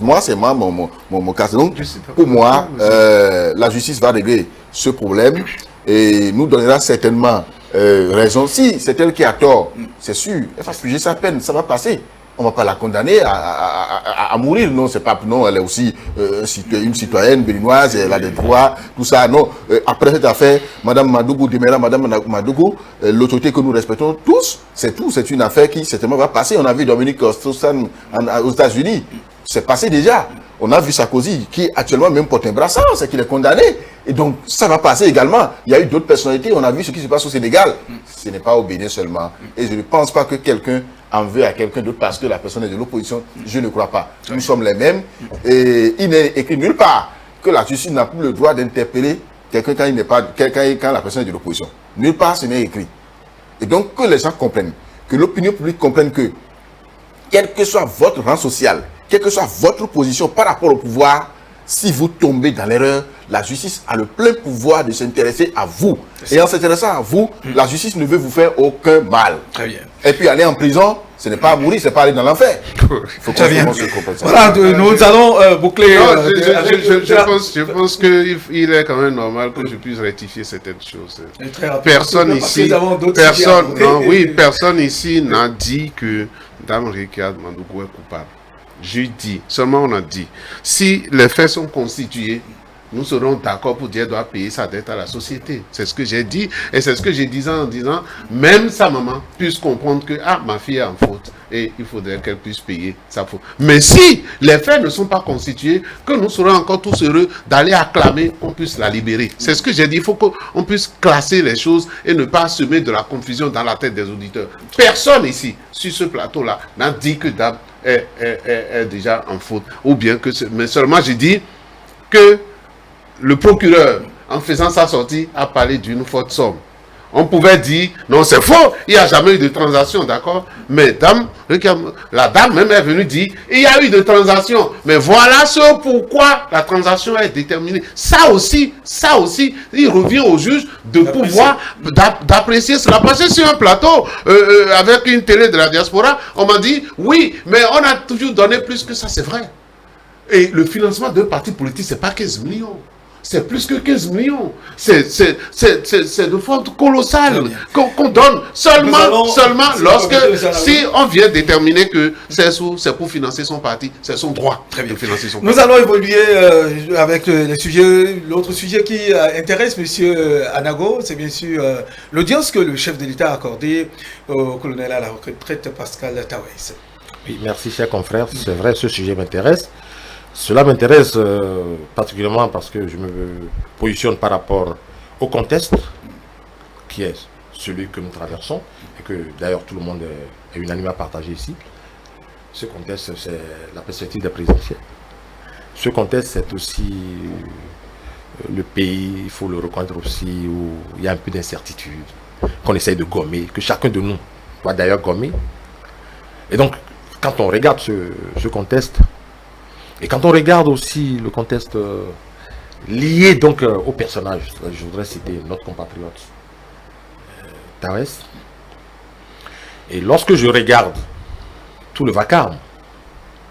Moi, c'est mon cas. Donc, pour moi, la justice va régler ce problème et nous donnera certainement raison. Si c'est elle qui a tort, c'est sûr, elle va fuger sa peine, ça va passer. On ne va pas la condamner à mourir. Non, c'est pas, non, elle est aussi une citoyenne béninoise, elle a des droits, tout ça. Non, après cette affaire, Mme Madougou, Mme Madougou, l'autorité que nous respectons tous, c'est tout. C'est une affaire qui certainement va passer. On a vu Dominique Strauss-Kahn aux États-Unis. C'est passé déjà. On a vu Sarkozy, qui actuellement même porte un brassard, c'est qu'il est condamné. Et donc, ça va passer également. Il y a eu d'autres personnalités. On a vu ce qui se passe au Sénégal. Ce n'est pas au Bénin seulement. Et je ne pense pas que quelqu'un en veut à quelqu'un d'autre parce que la personne est de l'opposition. Je ne crois pas. Nous sommes les mêmes. Et il n'est écrit nulle part que la justice n'a plus le droit d'interpeller quelqu'un quand la personne est de l'opposition. Nulle part, ce n'est écrit. Et donc, que les gens comprennent, que l'opinion publique comprenne que, quel que soit votre rang social, quelle que soit votre position par rapport au pouvoir, si vous tombez dans l'erreur, la justice a le plein pouvoir de s'intéresser à vous. Et en s'intéressant à vous, la justice ne veut vous faire aucun mal. Très bien. Et puis aller en prison, ce n'est pas à mourir, c'est pas aller dans l'enfer. Très bien. Voilà, nous allons boucler. Je pense qu'il est quand même normal que je puisse rectifier certaines choses. Personne ici n'a dit que Dame Ricard Madougou est coupable. Je dis, seulement on a dit, si les faits sont constitués, nous serons d'accord pour dire qu'elle doit payer sa dette à la société. C'est ce que j'ai dit, et c'est ce que j'ai dit en disant, même sa maman puisse comprendre que, ma fille est en faute, et il faudrait qu'elle puisse payer sa faute. Mais si les faits ne sont pas constitués, que nous serons encore tous heureux d'aller acclamer qu'on puisse la libérer. C'est ce que j'ai dit, il faut qu'on puisse classer les choses et ne pas semer de la confusion dans la tête des auditeurs. Personne ici, sur ce plateau-là, n'a dit que Dab est déjà en faute, ou bien que... Mais seulement j'ai dit que le procureur, en faisant sa sortie, a parlé d'une forte somme. On pouvait dire, non, c'est faux, il n'y a jamais eu de transaction, d'accord? Mais la dame même est venue dire, il y a eu de transaction. Mais voilà ce pourquoi la transaction est déterminée. Ça aussi, il revient au juge de pouvoir d'apprécier cela. Parce que sur un plateau, avec une télé de la diaspora, on m'a dit, oui, mais on a toujours donné plus que ça, c'est vrai. Et le financement d'un parti politique, c'est pas 15 millions. C'est plus que 15 millions. C'est de forme colossale qu'on donne seulement lorsque, si on vient déterminer que c'est pour financer son parti, c'est son droit de financer son parti. Nous allons évoluer avec l'autre sujet qui intéresse M. Anago, c'est bien sûr l'audience que le chef de l'État a accordée au colonel à la retraite Pascal Tawes. Oui, merci chers confrères, c'est vrai, ce sujet m'intéresse. Cela m'intéresse particulièrement parce que je me positionne par rapport au contexte qui est celui que nous traversons et que d'ailleurs tout le monde est unanime à partager ici. Ce contexte, c'est la perspective des présidentielles. Ce contexte, c'est aussi le pays, il faut le reconnaître aussi, où il y a un peu d'incertitude, qu'on essaye de gommer, que chacun de nous doit d'ailleurs gommer. Et donc, quand on regarde ce contexte, et quand on regarde aussi le contexte lié donc au personnage, je voudrais citer notre compatriote Tawes. Et lorsque je regarde tout le vacarme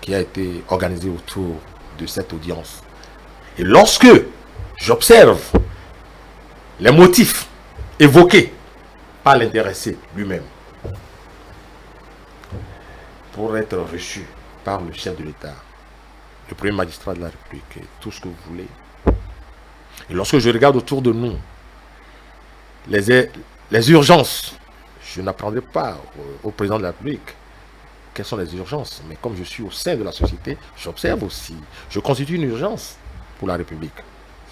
qui a été organisé autour de cette audience, et lorsque j'observe les motifs évoqués par l'intéressé lui-même pour être reçu par le chef de l'État, le premier magistrat de la République, et tout ce que vous voulez. Et lorsque je regarde autour de nous, les urgences, je n'apprendrai pas au président de la République quelles sont les urgences, mais comme je suis au sein de la société, j'observe aussi. Je constitue une urgence pour la République.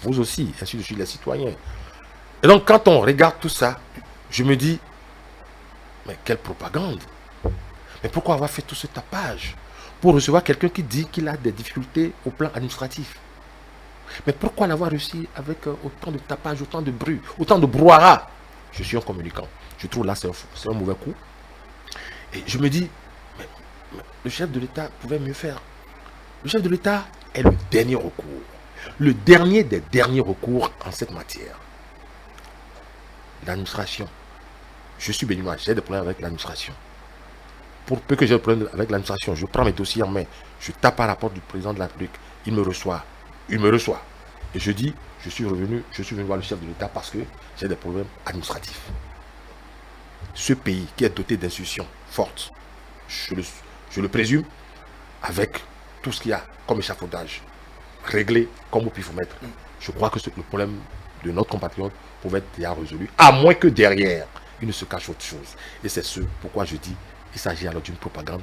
Vous aussi, ainsi de suite, les citoyens. Et donc, quand on regarde tout ça, je me dis, mais quelle propagande! Mais pourquoi avoir fait tout ce tapage pour recevoir quelqu'un qui dit qu'il a des difficultés au plan administratif? Mais pourquoi l'avoir réussi avec autant de tapage, autant de bruit, autant de brouhaha? Je suis un communicant. Je trouve là c'est un mauvais coup. Et je me dis, mais le chef de l'État pouvait mieux faire. Le chef de l'État est le dernier recours. Le dernier des derniers recours en cette matière. L'administration. Je suis béninois, j'ai des problèmes avec l'administration. Pour peu que j'ai des problèmes avec l'administration, je prends mes dossiers en main, je tape à la porte du président de la République, il me reçoit. Et je dis, je suis venu voir le chef de l'État parce que j'ai des problèmes administratifs. Ce pays qui est doté d'institutions fortes, je le présume, avec tout ce qu'il y a comme échafaudage, réglé comme au pifomètre, je crois que le problème de notre compatriote pouvait être déjà résolu, à moins que derrière, il ne se cache autre chose. Et c'est ce pourquoi je dis, il s'agit alors d'une propagande,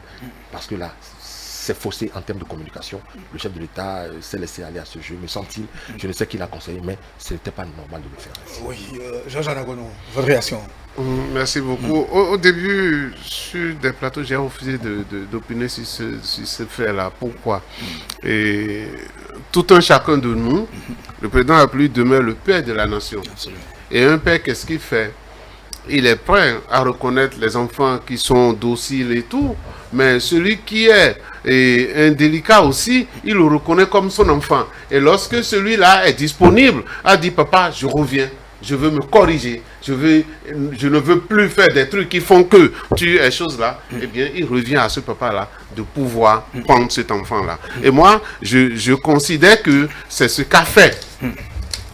parce que là, c'est faussé en termes de communication. Le chef de l'État s'est laissé aller à ce jeu, me semble-t-il. Je ne sais qui l'a conseillé, mais ce n'était pas normal de le faire ainsi. Oui, Georges Anagono, votre réaction? Merci beaucoup. Au début, sur des plateaux, j'ai refusé d'opiner sur ce fait-là. Pourquoi? Et tout un chacun de nous, le président de la République demeure le père de la nation. Absolument. Et un père, qu'est-ce qu'il fait? Il est prêt à reconnaître les enfants qui sont dociles et tout, mais celui qui est indélicat aussi, il le reconnaît comme son enfant. Et lorsque celui-là est disponible, a dit, papa, je reviens, je veux me corriger, je ne veux plus faire des trucs qui font que tu es choses-là, eh bien, il revient à ce papa-là de pouvoir prendre cet enfant-là. Et moi, je considère que c'est ce qu'a fait.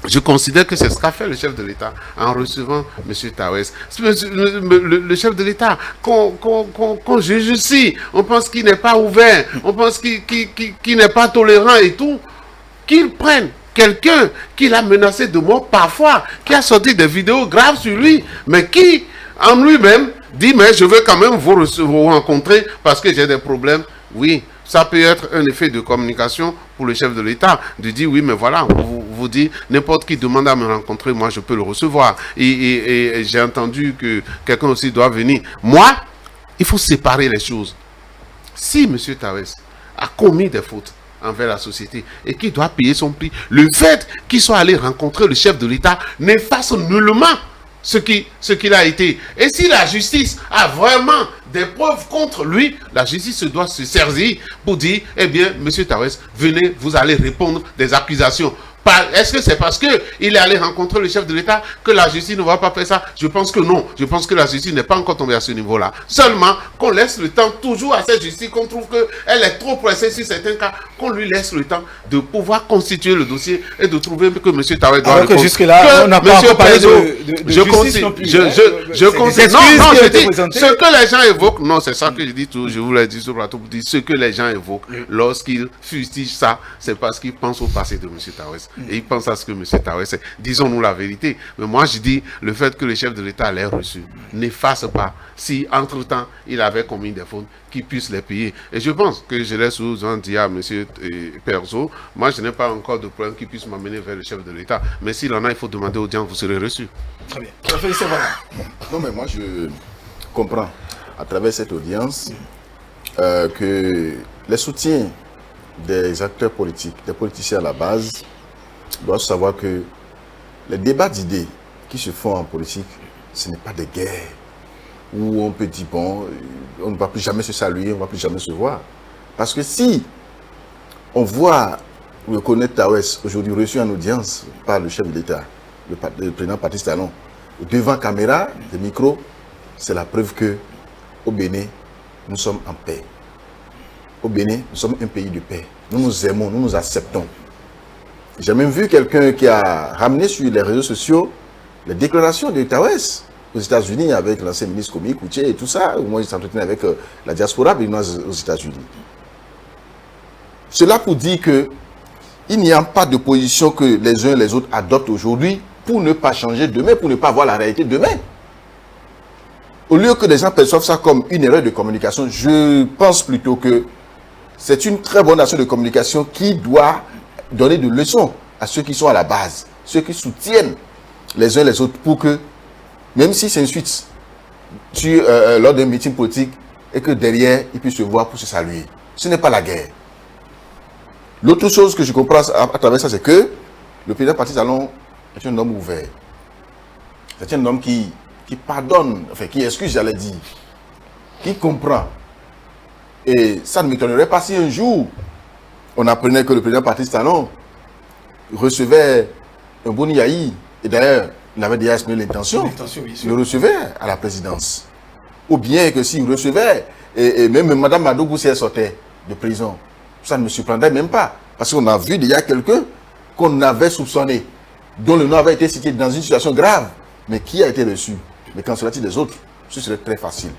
Je considère que c'est ce qu'a fait le chef de l'État en recevant M. Tawes. Le chef de l'État, qu'on juge ici, on pense qu'il n'est pas ouvert, on pense qu'il n'est pas tolérant et tout, qu'il prenne quelqu'un qui l'a menacé de mort parfois, qui a sorti des vidéos graves sur lui, mais qui, en lui-même, dit, mais je veux quand même vous rencontrer parce que j'ai des problèmes. Oui, ça peut être un effet de communication pour le chef de l'État, de dire, oui, mais voilà, vous dit, n'importe qui demande à me rencontrer, moi, je peux le recevoir. Et j'ai entendu que quelqu'un aussi doit venir. Moi, il faut séparer les choses. Si M. Tawes a commis des fautes envers la société et qu'il doit payer son prix, le fait qu'il soit allé rencontrer le chef de l'État n'efface nullement ce qu'il a été. Et si la justice a vraiment des preuves contre lui, la justice doit se saisir pour dire, eh bien, monsieur Tawes, venez, vous allez répondre des accusations. Est-ce que c'est parce qu'il est allé rencontrer le chef de l'État que la justice ne va pas faire ça? Je pense que non. Je pense que la justice n'est pas encore tombée à ce niveau-là. Seulement qu'on laisse le temps toujours à cette justice, qu'on trouve qu'elle est trop pressée sur certains cas, qu'on lui laisse le temps de pouvoir constituer le dossier et de trouver que M. Tawes doit répondre. Que jusque-là, on n'a pas encore parlé de justice non plus. Je conseille. Non, je dis, ce que les gens évoquent, non, c'est ça que je dis tout, je vous l'ai dit sur le plateau, pour dire ce que les gens évoquent lorsqu'ils fustigent ça, c'est parce qu'ils pensent au passé de M. Tawes. Et ils pensent à ce que M. Tawes est. Disons-nous la vérité. Mais moi, je dis, le fait que le chef de l'État l'ait reçu n'efface pas si, entre-temps, il avait commis des fautes, qu'il puisse les payer. Et je pense que je laisse souvent dire à M. Perzo, moi, je n'ai pas encore de problème qu'il puisse m'amener vers le chef de l'État. Mais s'il en a, il faut demander audience, vous serez reçu. Très bien. Non, mais moi, je comprends à travers cette audience que les soutiens des acteurs politiques, des politiciens à la base, doivent savoir que les débats d'idées qui se font en politique, ce n'est pas des guerres où on peut dire, bon, on ne va plus jamais se saluer, on ne va plus jamais se voir. Parce que si on voit le colonel Tawes aujourd'hui reçu en audience par le chef de l'État, le président Patrice Talon, devant caméra, des micros, c'est la preuve que au Bénin, nous sommes en paix. Au Bénin, nous sommes un pays de paix. Nous nous aimons, nous nous acceptons. J'ai même vu quelqu'un qui a ramené sur les réseaux sociaux les déclarations de Tawes aux États-Unis avec l'ancien ministre Komi Kouché et tout ça. Moi, il s'entretenait avec la diaspora béninoise aux États-Unis. Cela pour dire que il n'y a pas de position que les uns et les autres adoptent aujourd'hui pour ne pas changer demain, pour ne pas voir la réalité demain. Au lieu que les gens perçoivent ça comme une erreur de communication, je pense plutôt que c'est une très bonne action de communication qui doit donner des leçons à ceux qui sont à la base, ceux qui soutiennent les uns les autres pour que, même si c'est une suite lors d'un meeting politique et que derrière, ils puissent se voir pour se saluer. Ce n'est pas la guerre. L'autre chose que je comprends à travers ça, c'est que le président Patrice Talon est un homme ouvert. C'est un homme qui pardonne, enfin qui excuse, j'allais dire, qui comprend. Et ça ne m'étonnerait pas si un jour, on apprenait que le président Patrice Talon recevait un Boni Yahi, et d'ailleurs, il avait déjà exprimé l'intention, il le recevait à la présidence. Ou bien que s'il recevait, et même Mme Madougou, si elle sortait de prison, ça ne me surprendrait même pas. Parce qu'on a vu déjà quelqu'un qu'on avait soupçonné, dont le nom avait été cité dans une situation grave, mais qui a été reçu. Mais qu'en sera-t-il des autres? Ce serait très facile.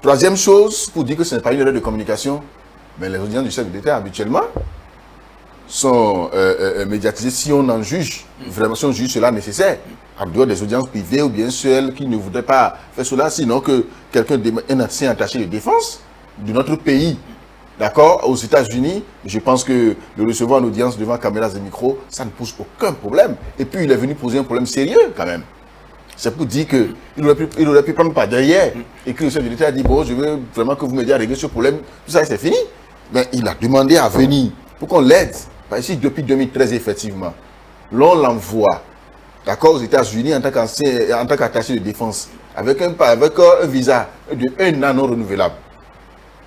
Troisième chose, pour dire que ce n'est pas une erreur de communication, mais les audiences du chef de l'État habituellement sont médiatisées si on en juge, vraiment si on juge cela nécessaire, en dehors des audiences privées ou bien celles qui ne voudraient pas faire cela, sinon que quelqu'un, un ancien attaché de défense de notre pays, d'accord, aux États-Unis, je pense que le recevoir en audience devant caméras et micros, ça ne pose aucun problème. Et puis il est venu poser un problème sérieux quand même. C'est pour dire qu'il aurait pu prendre par derrière et que le chef de l'État a dit, bon, je veux vraiment que vous m'aidiez à régler ce problème. Tout ça, c'est fini. Mais il a demandé à venir pour qu'on l'aide. Ici, depuis 2013, effectivement, l'on l'envoie, d'accord, aux États-Unis en tant qu'attaché de défense, avec un visa de 1 an non renouvelable.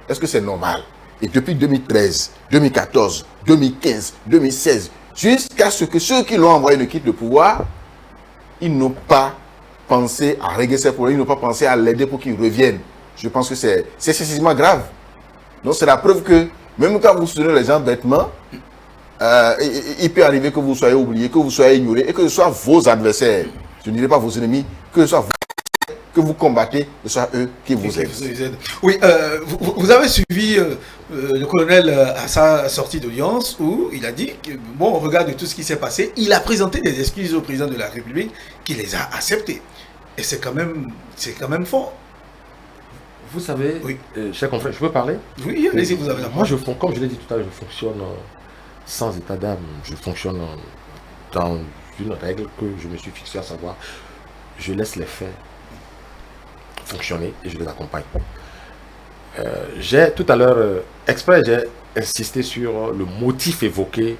Est-ce que c'est normal? Et depuis 2013, 2014, 2015, 2016, jusqu'à ce que ceux qui l'ont envoyé ne quittent le pouvoir, ils n'ont pas pensé à régler ces problèmes, ils n'ont pas pensé à l'aider pour qu'il revienne. Je pense que c'est excessivement grave. Donc c'est la preuve que, même quand vous soutenez les gens bêtement, il peut arriver que vous soyez oublié, que vous soyez ignoré, et que ce soit vos adversaires, je ne dirais pas vos ennemis, que ce soit vous que vous combattez, que ce soit eux qui vous aident. Oui, vous avez suivi le colonel à sa sortie d'audience où il a dit que, bon, au regard de tout ce qui s'est passé, il a présenté des excuses au président de la République qui les a acceptées. Et c'est quand même fort. Vous savez, oui. Cher confrère, je peux parler? Oui, allez-y, vous avez la parole. Moi, comme je l'ai dit tout à l'heure, je fonctionne sans état d'âme. Je fonctionne dans une règle que je me suis fixée, à savoir, je laisse les faits fonctionner et je les accompagne. J'ai tout à l'heure, exprès, j'ai insisté sur le motif évoqué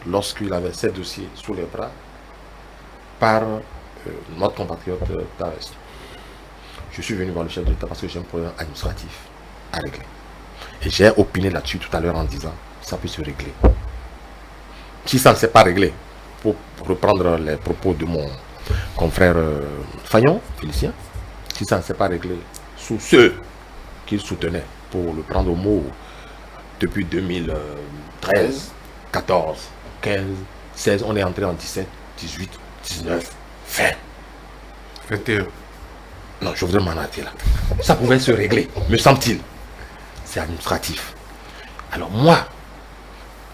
lorsqu'il avait ces dossiers sous les bras par notre compatriote Tavares. Je suis venu voir le chef de l'État parce que j'ai un problème administratif à régler. Et j'ai opiné là-dessus tout à l'heure en disant ça peut se régler. Si ça ne s'est pas réglé, pour reprendre les propos de mon confrère Fagnon, Félicien, si ça ne s'est pas réglé sous ceux qu'il soutenait, pour le prendre au mot, depuis 2013, 14, 15, 16, on est entré en 17, 18, 19, 20. 21. Non, je voudrais m'en arrêter là. Ça pouvait se régler, me semble-t-il. C'est administratif. Alors moi,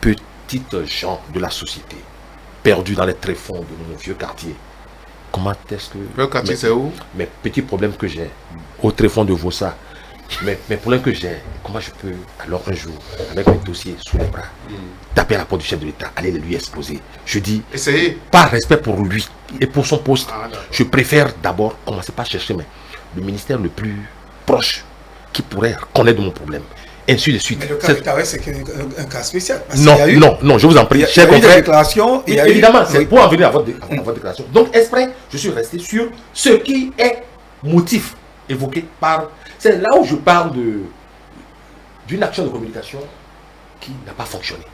petites gens de la société, perdus dans les tréfonds de nos vieux quartiers, comment est-ce que... Le quartier, c'est où? Mes petits problèmes que j'ai, au tréfonds de Vossa, mes problèmes que j'ai, comment je peux, alors un jour, avec mes dossiers sous les bras, taper à la porte du chef de l'État, aller le lui exposer. Je dis, essayez. Par respect pour lui et pour son poste, je préfère d'abord commencer par chercher le ministère le plus proche qui pourrait connaître mon problème. Ainsi de suite. Mais le cas de Tavares, c'est un cas spécial. Non, je vous en prie. Il y a eu des déclarations. Évidemment, c'est pour en venir à votre déclaration. Donc, exprès, je suis resté sur ce qui est motif évoqué par... C'est là où je parle d'une action de communication qui n'a pas fonctionné.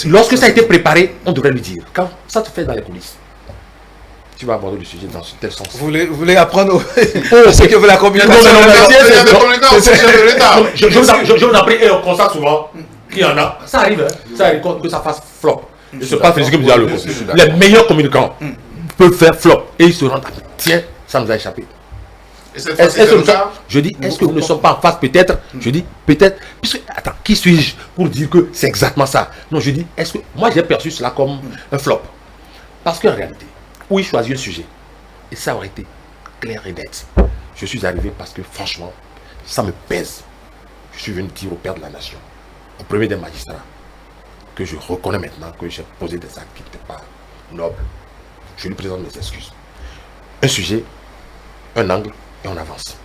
Lorsque ça a été préparé, on devrait lui dire. Quand ça se fait dans les coulisses, tu vas aborder le sujet dans tel sens. Vous voulez apprendre ce que veut la communication? Je vous en prie, et on constate souvent qu'il y en a. Ça arrive, que ça fasse flop. Et c'est pas physique que vous avez le Les meilleurs communicants peuvent faire flop. Et ils se rendent, tiens, ça nous a échappé. Je dis, est-ce que nous ne sommes pas en face peut-être? Je dis, peut-être. Puisque, attends, qui suis-je pour dire que c'est exactement ça? Non, je dis, est-ce que. Moi, j'ai perçu cela comme un flop. Parce qu'en réalité, oui, choisir un sujet. Et ça aurait été clair et net. Je suis arrivé parce que, franchement, ça me pèse. Je suis venu dire au père de la nation, au premier des magistrats, que je reconnais maintenant que j'ai posé des actes qui n'étaient pas nobles. Je lui présente mes excuses. Un sujet, un angle, et on avance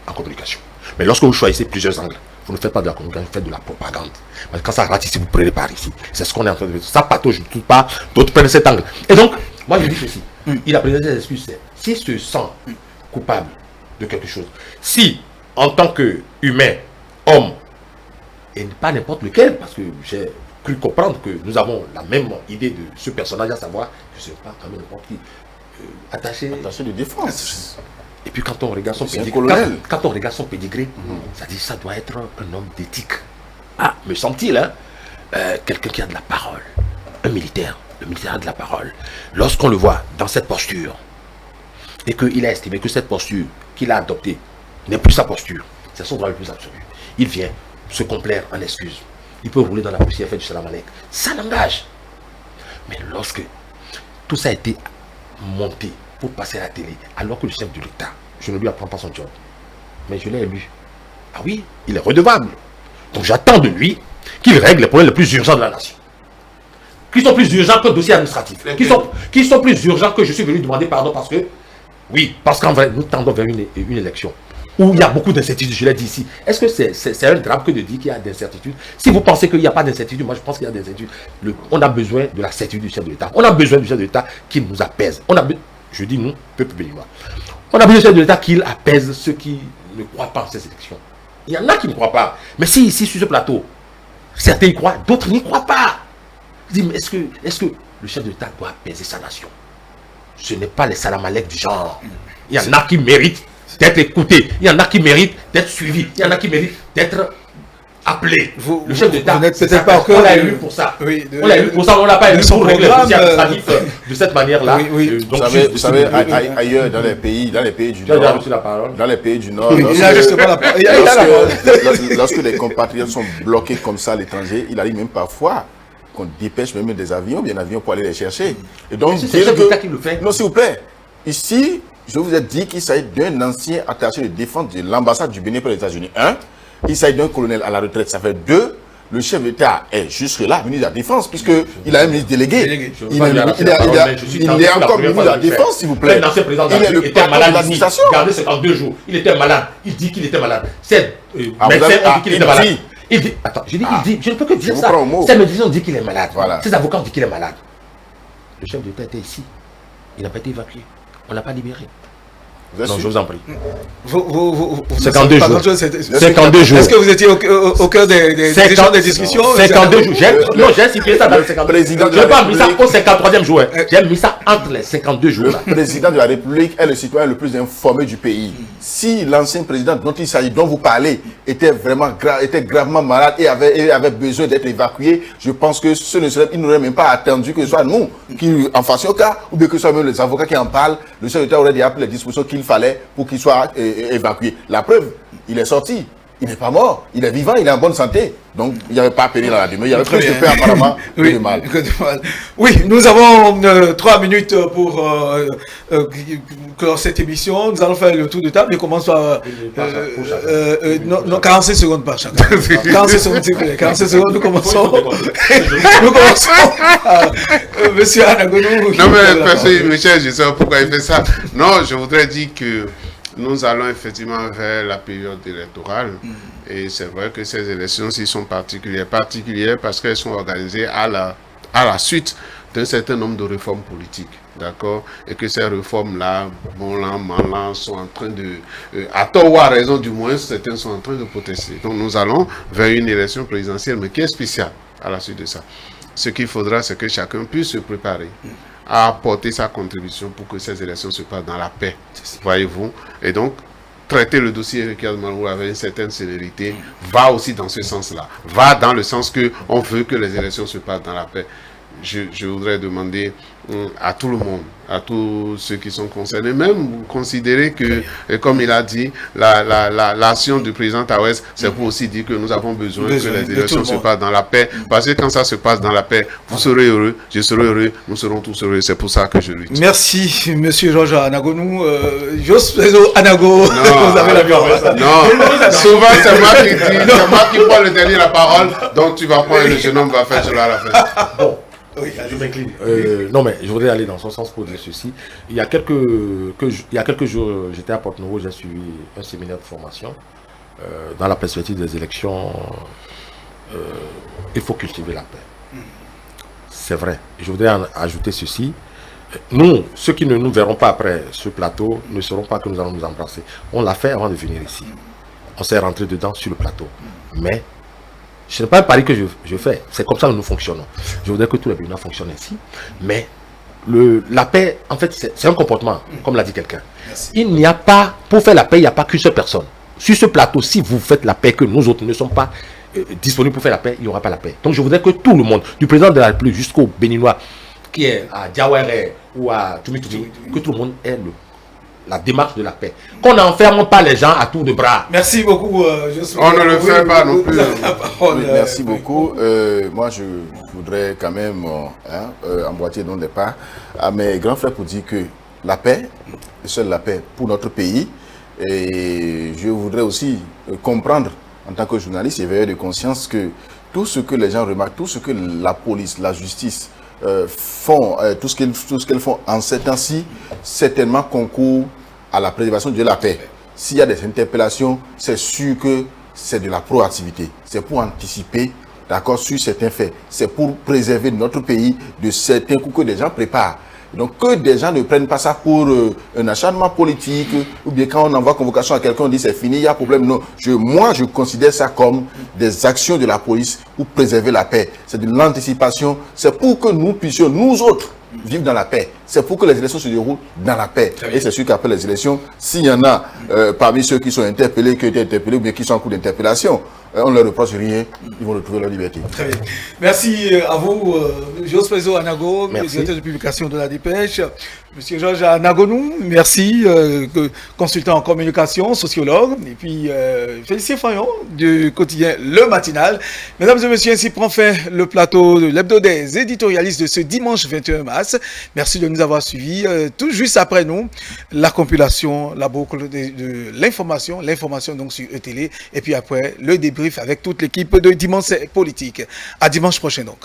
en communication. Mais lorsque vous choisissez plusieurs angles, vous ne faites pas de la communication, vous faites de la propagande. Parce que quand ça rate ici, vous prenez par ici. C'est ce qu'on est en train de faire. Ça patauge, je ne trouve pas, d'autres prennent cet angle. Et donc, moi je dis ceci. Il a présenté ses excuses. S'il se sent coupable de quelque chose, si en tant qu'humain, homme, et pas n'importe lequel, parce que j'ai cru comprendre que nous avons la même idée de ce personnage, à savoir que ce n'est pas quand même n'importe qui, attaché de défense. Et puis quand on regarde son pédigré, quand on regarde son pédigré, ça dit ça doit être un homme d'éthique. Ah, me semble-t-il, hein, quelqu'un qui a de la parole, un militaire. Le militaire a de la parole. Lorsqu'on le voit dans cette posture, et qu'il a estimé que cette posture qu'il a adoptée n'est plus sa posture, c'est son droit le plus absolu. Il vient se complaire en excuse. Il peut rouler dans la poussière, faire du salam alek. Ça l'engage. Mais lorsque tout ça a été monté pour passer à la télé, alors que le chef de l'État, je ne lui apprends pas son job, mais je l'ai élu. Ah oui, il est redevable. Donc j'attends de lui qu'il règle les problèmes les plus urgents de la nation. Qui sont plus urgents que le dossier administratif. Qui sont plus urgents que je suis venu demander pardon parce que, oui, parce qu'en vrai, nous tendons vers une élection où il y a beaucoup d'incertitudes, je l'ai dit ici. Est-ce que c'est un drame que de dire qu'il y a d'incertitudes? Si vous pensez qu'il n'y a pas d'incertitude, moi je pense qu'il y a des incertitudes. On a besoin de la certitude du chef de l'État. On a besoin du chef de l'État qui nous apaise. Je dis nous, peuple béninois. On a besoin du chef de l'État qui apaise ceux qui ne croient pas en ces élections. Il y en a qui ne croient pas. Mais si ici, sur ce plateau, certains y croient, d'autres n'y croient pas. Je dis, mais est-ce que le chef de l'État doit apaiser sa nation? Ce n'est pas les salamalek du genre. Il y en a qui méritent d'être écoutés. Il y en a qui méritent d'être suivis. Il y en a qui méritent d'être appelés. Le chef de l'État, on l'a élu pour ça. Oui, on l'a élu pour ça, on ne l'a pas élu pour régler le dossier administratif de cette manière-là. Donc, vous savez, ailleurs, dans les pays du Nord, lorsque les compatriotes sont bloqués comme ça à l'étranger, il arrive même parfois qu'on dépêche même des avions, bien avions pour aller les chercher. Et donc, c'est le chef d'État qui le fait. Non, s'il vous plaît. Ici, je vous ai dit qu'il s'agit d'un ancien attaché de défense de l'ambassade du Bénin pour les États-Unis. 1. Il s'agit d'un colonel à la retraite. Ça fait 2. Le chef d'État est juste là, ministre de la Défense, puisqu'il a un ministre délégué. Il est encore ministre de la Défense, s'il vous plaît. Il est le patron de l'administration. Regardez, c'est en 2 jours. Il était malade. Il dit qu'il était malade. C'est médecin ont dit qu'il était malade. Il dit, attends, je ne peux que dire ça. Ces médecins ont dit qu'il est malade. Ces avocats ont dit qu'il est malade. Le chef d'État était ici. Il n'a pas été évacué. On ne l'a pas libéré. Non, je vous en prie. 52 jours. 52 jours. Est-ce que vous étiez au cœur des échanges, des discussions? 52 jours. J'ai situé ça dans le 52 jours. Je n'ai pas mis ça au 53e jour. J'ai mis ça entre les 52 jours. Le président de la République est le citoyen le plus informé du pays. Si l'ancien président dont il s'agit, dont vous parlez, était gravement malade et avait besoin d'être évacué, je pense que il n'aurait même pas attendu que ce soit nous qui en fassions cas, ou bien que ce soit même les avocats qui en parlent. Le chef d'État aurait déjà pris les dispositions qu'il fallait pour qu'il soit évacué. La preuve, il est sorti. Il n'est pas mort, il est vivant, il est en bonne santé. Donc, il n'y avait pas péril dans la demeure. Il y avait plus de peur apparemment que de mal. Oui, nous avons 3 minutes pour clore cette émission. Nous allons faire le tour de table. Je commence par 45 secondes par chacun. 45 secondes, s'il vous plaît. 45 secondes, nous commençons. Nous commençons. Monsieur Anagonou. Non, mais parce Michel, je sais pas pourquoi il fait ça. Non, je voudrais dire que nous allons effectivement vers la période électorale et c'est vrai que ces élections-ci sont particulières parce qu'elles sont organisées à la suite d'un certain nombre de réformes politiques, d'accord, et que ces réformes-là, bon là, mal là, sont en train de, à tort ou à raison du moins, certains sont en train de protester. Donc nous allons vers une élection présidentielle, mais qui est spéciale à la suite de ça. Ce qu'il faudra, c'est que chacun puisse se préparer à apporter sa contribution pour que ces élections se passent dans la paix, voyez-vous. Et donc, traiter le dossier Ricard Malou avec une certaine célérité va aussi dans ce sens-là. Va dans le sens qu'on veut que les élections se passent dans la paix. Je voudrais demander à tout le monde, à tous ceux qui sont concernés, même considérer que, comme il a dit, l'action du président Tawes, c'est pour aussi dire que nous avons besoin que les élections se passent dans la paix. Parce que quand ça se passe dans la paix, vous serez heureux, je serai heureux, nous serons tous heureux. C'est pour ça que je lutte. Merci, monsieur Georges Anagonou. Anago, vous avez la parole. Non, souvent c'est moi qui prends le dernier la parole, donc tu vas prendre et le jeune homme va faire cela à la fin. Bon. Oui, je m'incline. Non, mais je voudrais aller dans son sens pour dire ceci. Il y a quelques jours, j'étais à Porto-Novo, j'ai suivi un séminaire de formation. Dans la perspective des élections, il faut cultiver la paix. C'est vrai. Je voudrais ajouter ceci. Nous, ceux qui ne nous verront pas après ce plateau, ne sauront pas que nous allons nous embrasser. On l'a fait avant de venir ici. On s'est rentré dedans sur le plateau. Mais ce n'est pas un pari que je fais, c'est comme ça que nous fonctionnons. Je voudrais que tous les pays fonctionnent ainsi. Mais la paix, en fait, c'est un comportement, comme l'a dit quelqu'un. Il n'y a pas, pour faire la paix, il n'y a pas qu'une seule personne. Sur ce plateau, si vous faites la paix, que nous autres ne sommes pas disponibles pour faire la paix, il n'y aura pas la paix. Donc je voudrais que tout le monde, du président de la République jusqu'au Béninois, qui est à Diawere ou à Tumituti, que tout le monde ait la démarche de la paix. Qu'on n'enferme pas les gens à tour de bras. Merci beaucoup. On ne le fait pas non plus. Merci beaucoup. Moi, je voudrais quand même emboîter dans les pas à mes grands frères pour dire que la paix, et seule la paix pour notre pays. Et je voudrais aussi comprendre, en tant que journaliste et veilleur de conscience, que tout ce que les gens remarquent, tout ce que la police, la justice font, tout ce qu'elles font en ces temps-ci, certainement concourt à la préservation de la paix. S'il y a des interpellations, c'est sûr que c'est de la proactivité. C'est pour anticiper, d'accord, sur certains faits. C'est pour préserver notre pays de certains coups que des gens préparent. Donc que des gens ne prennent pas ça pour un acharnement politique, ou bien quand on envoie convocation à quelqu'un, on dit c'est fini, il y a problème. Non, moi je considère ça comme des actions de la police pour préserver la paix. C'est de l'anticipation, c'est pour que nous puissions, nous autres, vivre dans la paix. C'est pour que les élections se déroulent dans la paix. Et c'est sûr qu'après les élections, s'il y en a parmi ceux qui sont interpellés, qui ont été interpellés, ou bien qui sont en cours d'interpellation, on ne leur reproche rien, ils vont retrouver leur liberté. Très bien. Merci à vous, Jospezo Anago, directeur de publication de la Dépêche. Monsieur Georges Anagonou, merci, consultant en communication, sociologue. Et puis, Félicien Fayon, du quotidien Le Matinal. Mesdames et messieurs, ainsi prend fin le plateau de l'hebdo des éditorialistes de ce dimanche 21 mars. Merci de nous avoir suivis. Tout juste après nous, la compilation, la boucle de l'information donc sur ETélé. Et puis après, le débrief avec toute l'équipe de Dimanche Politique. À dimanche prochain donc.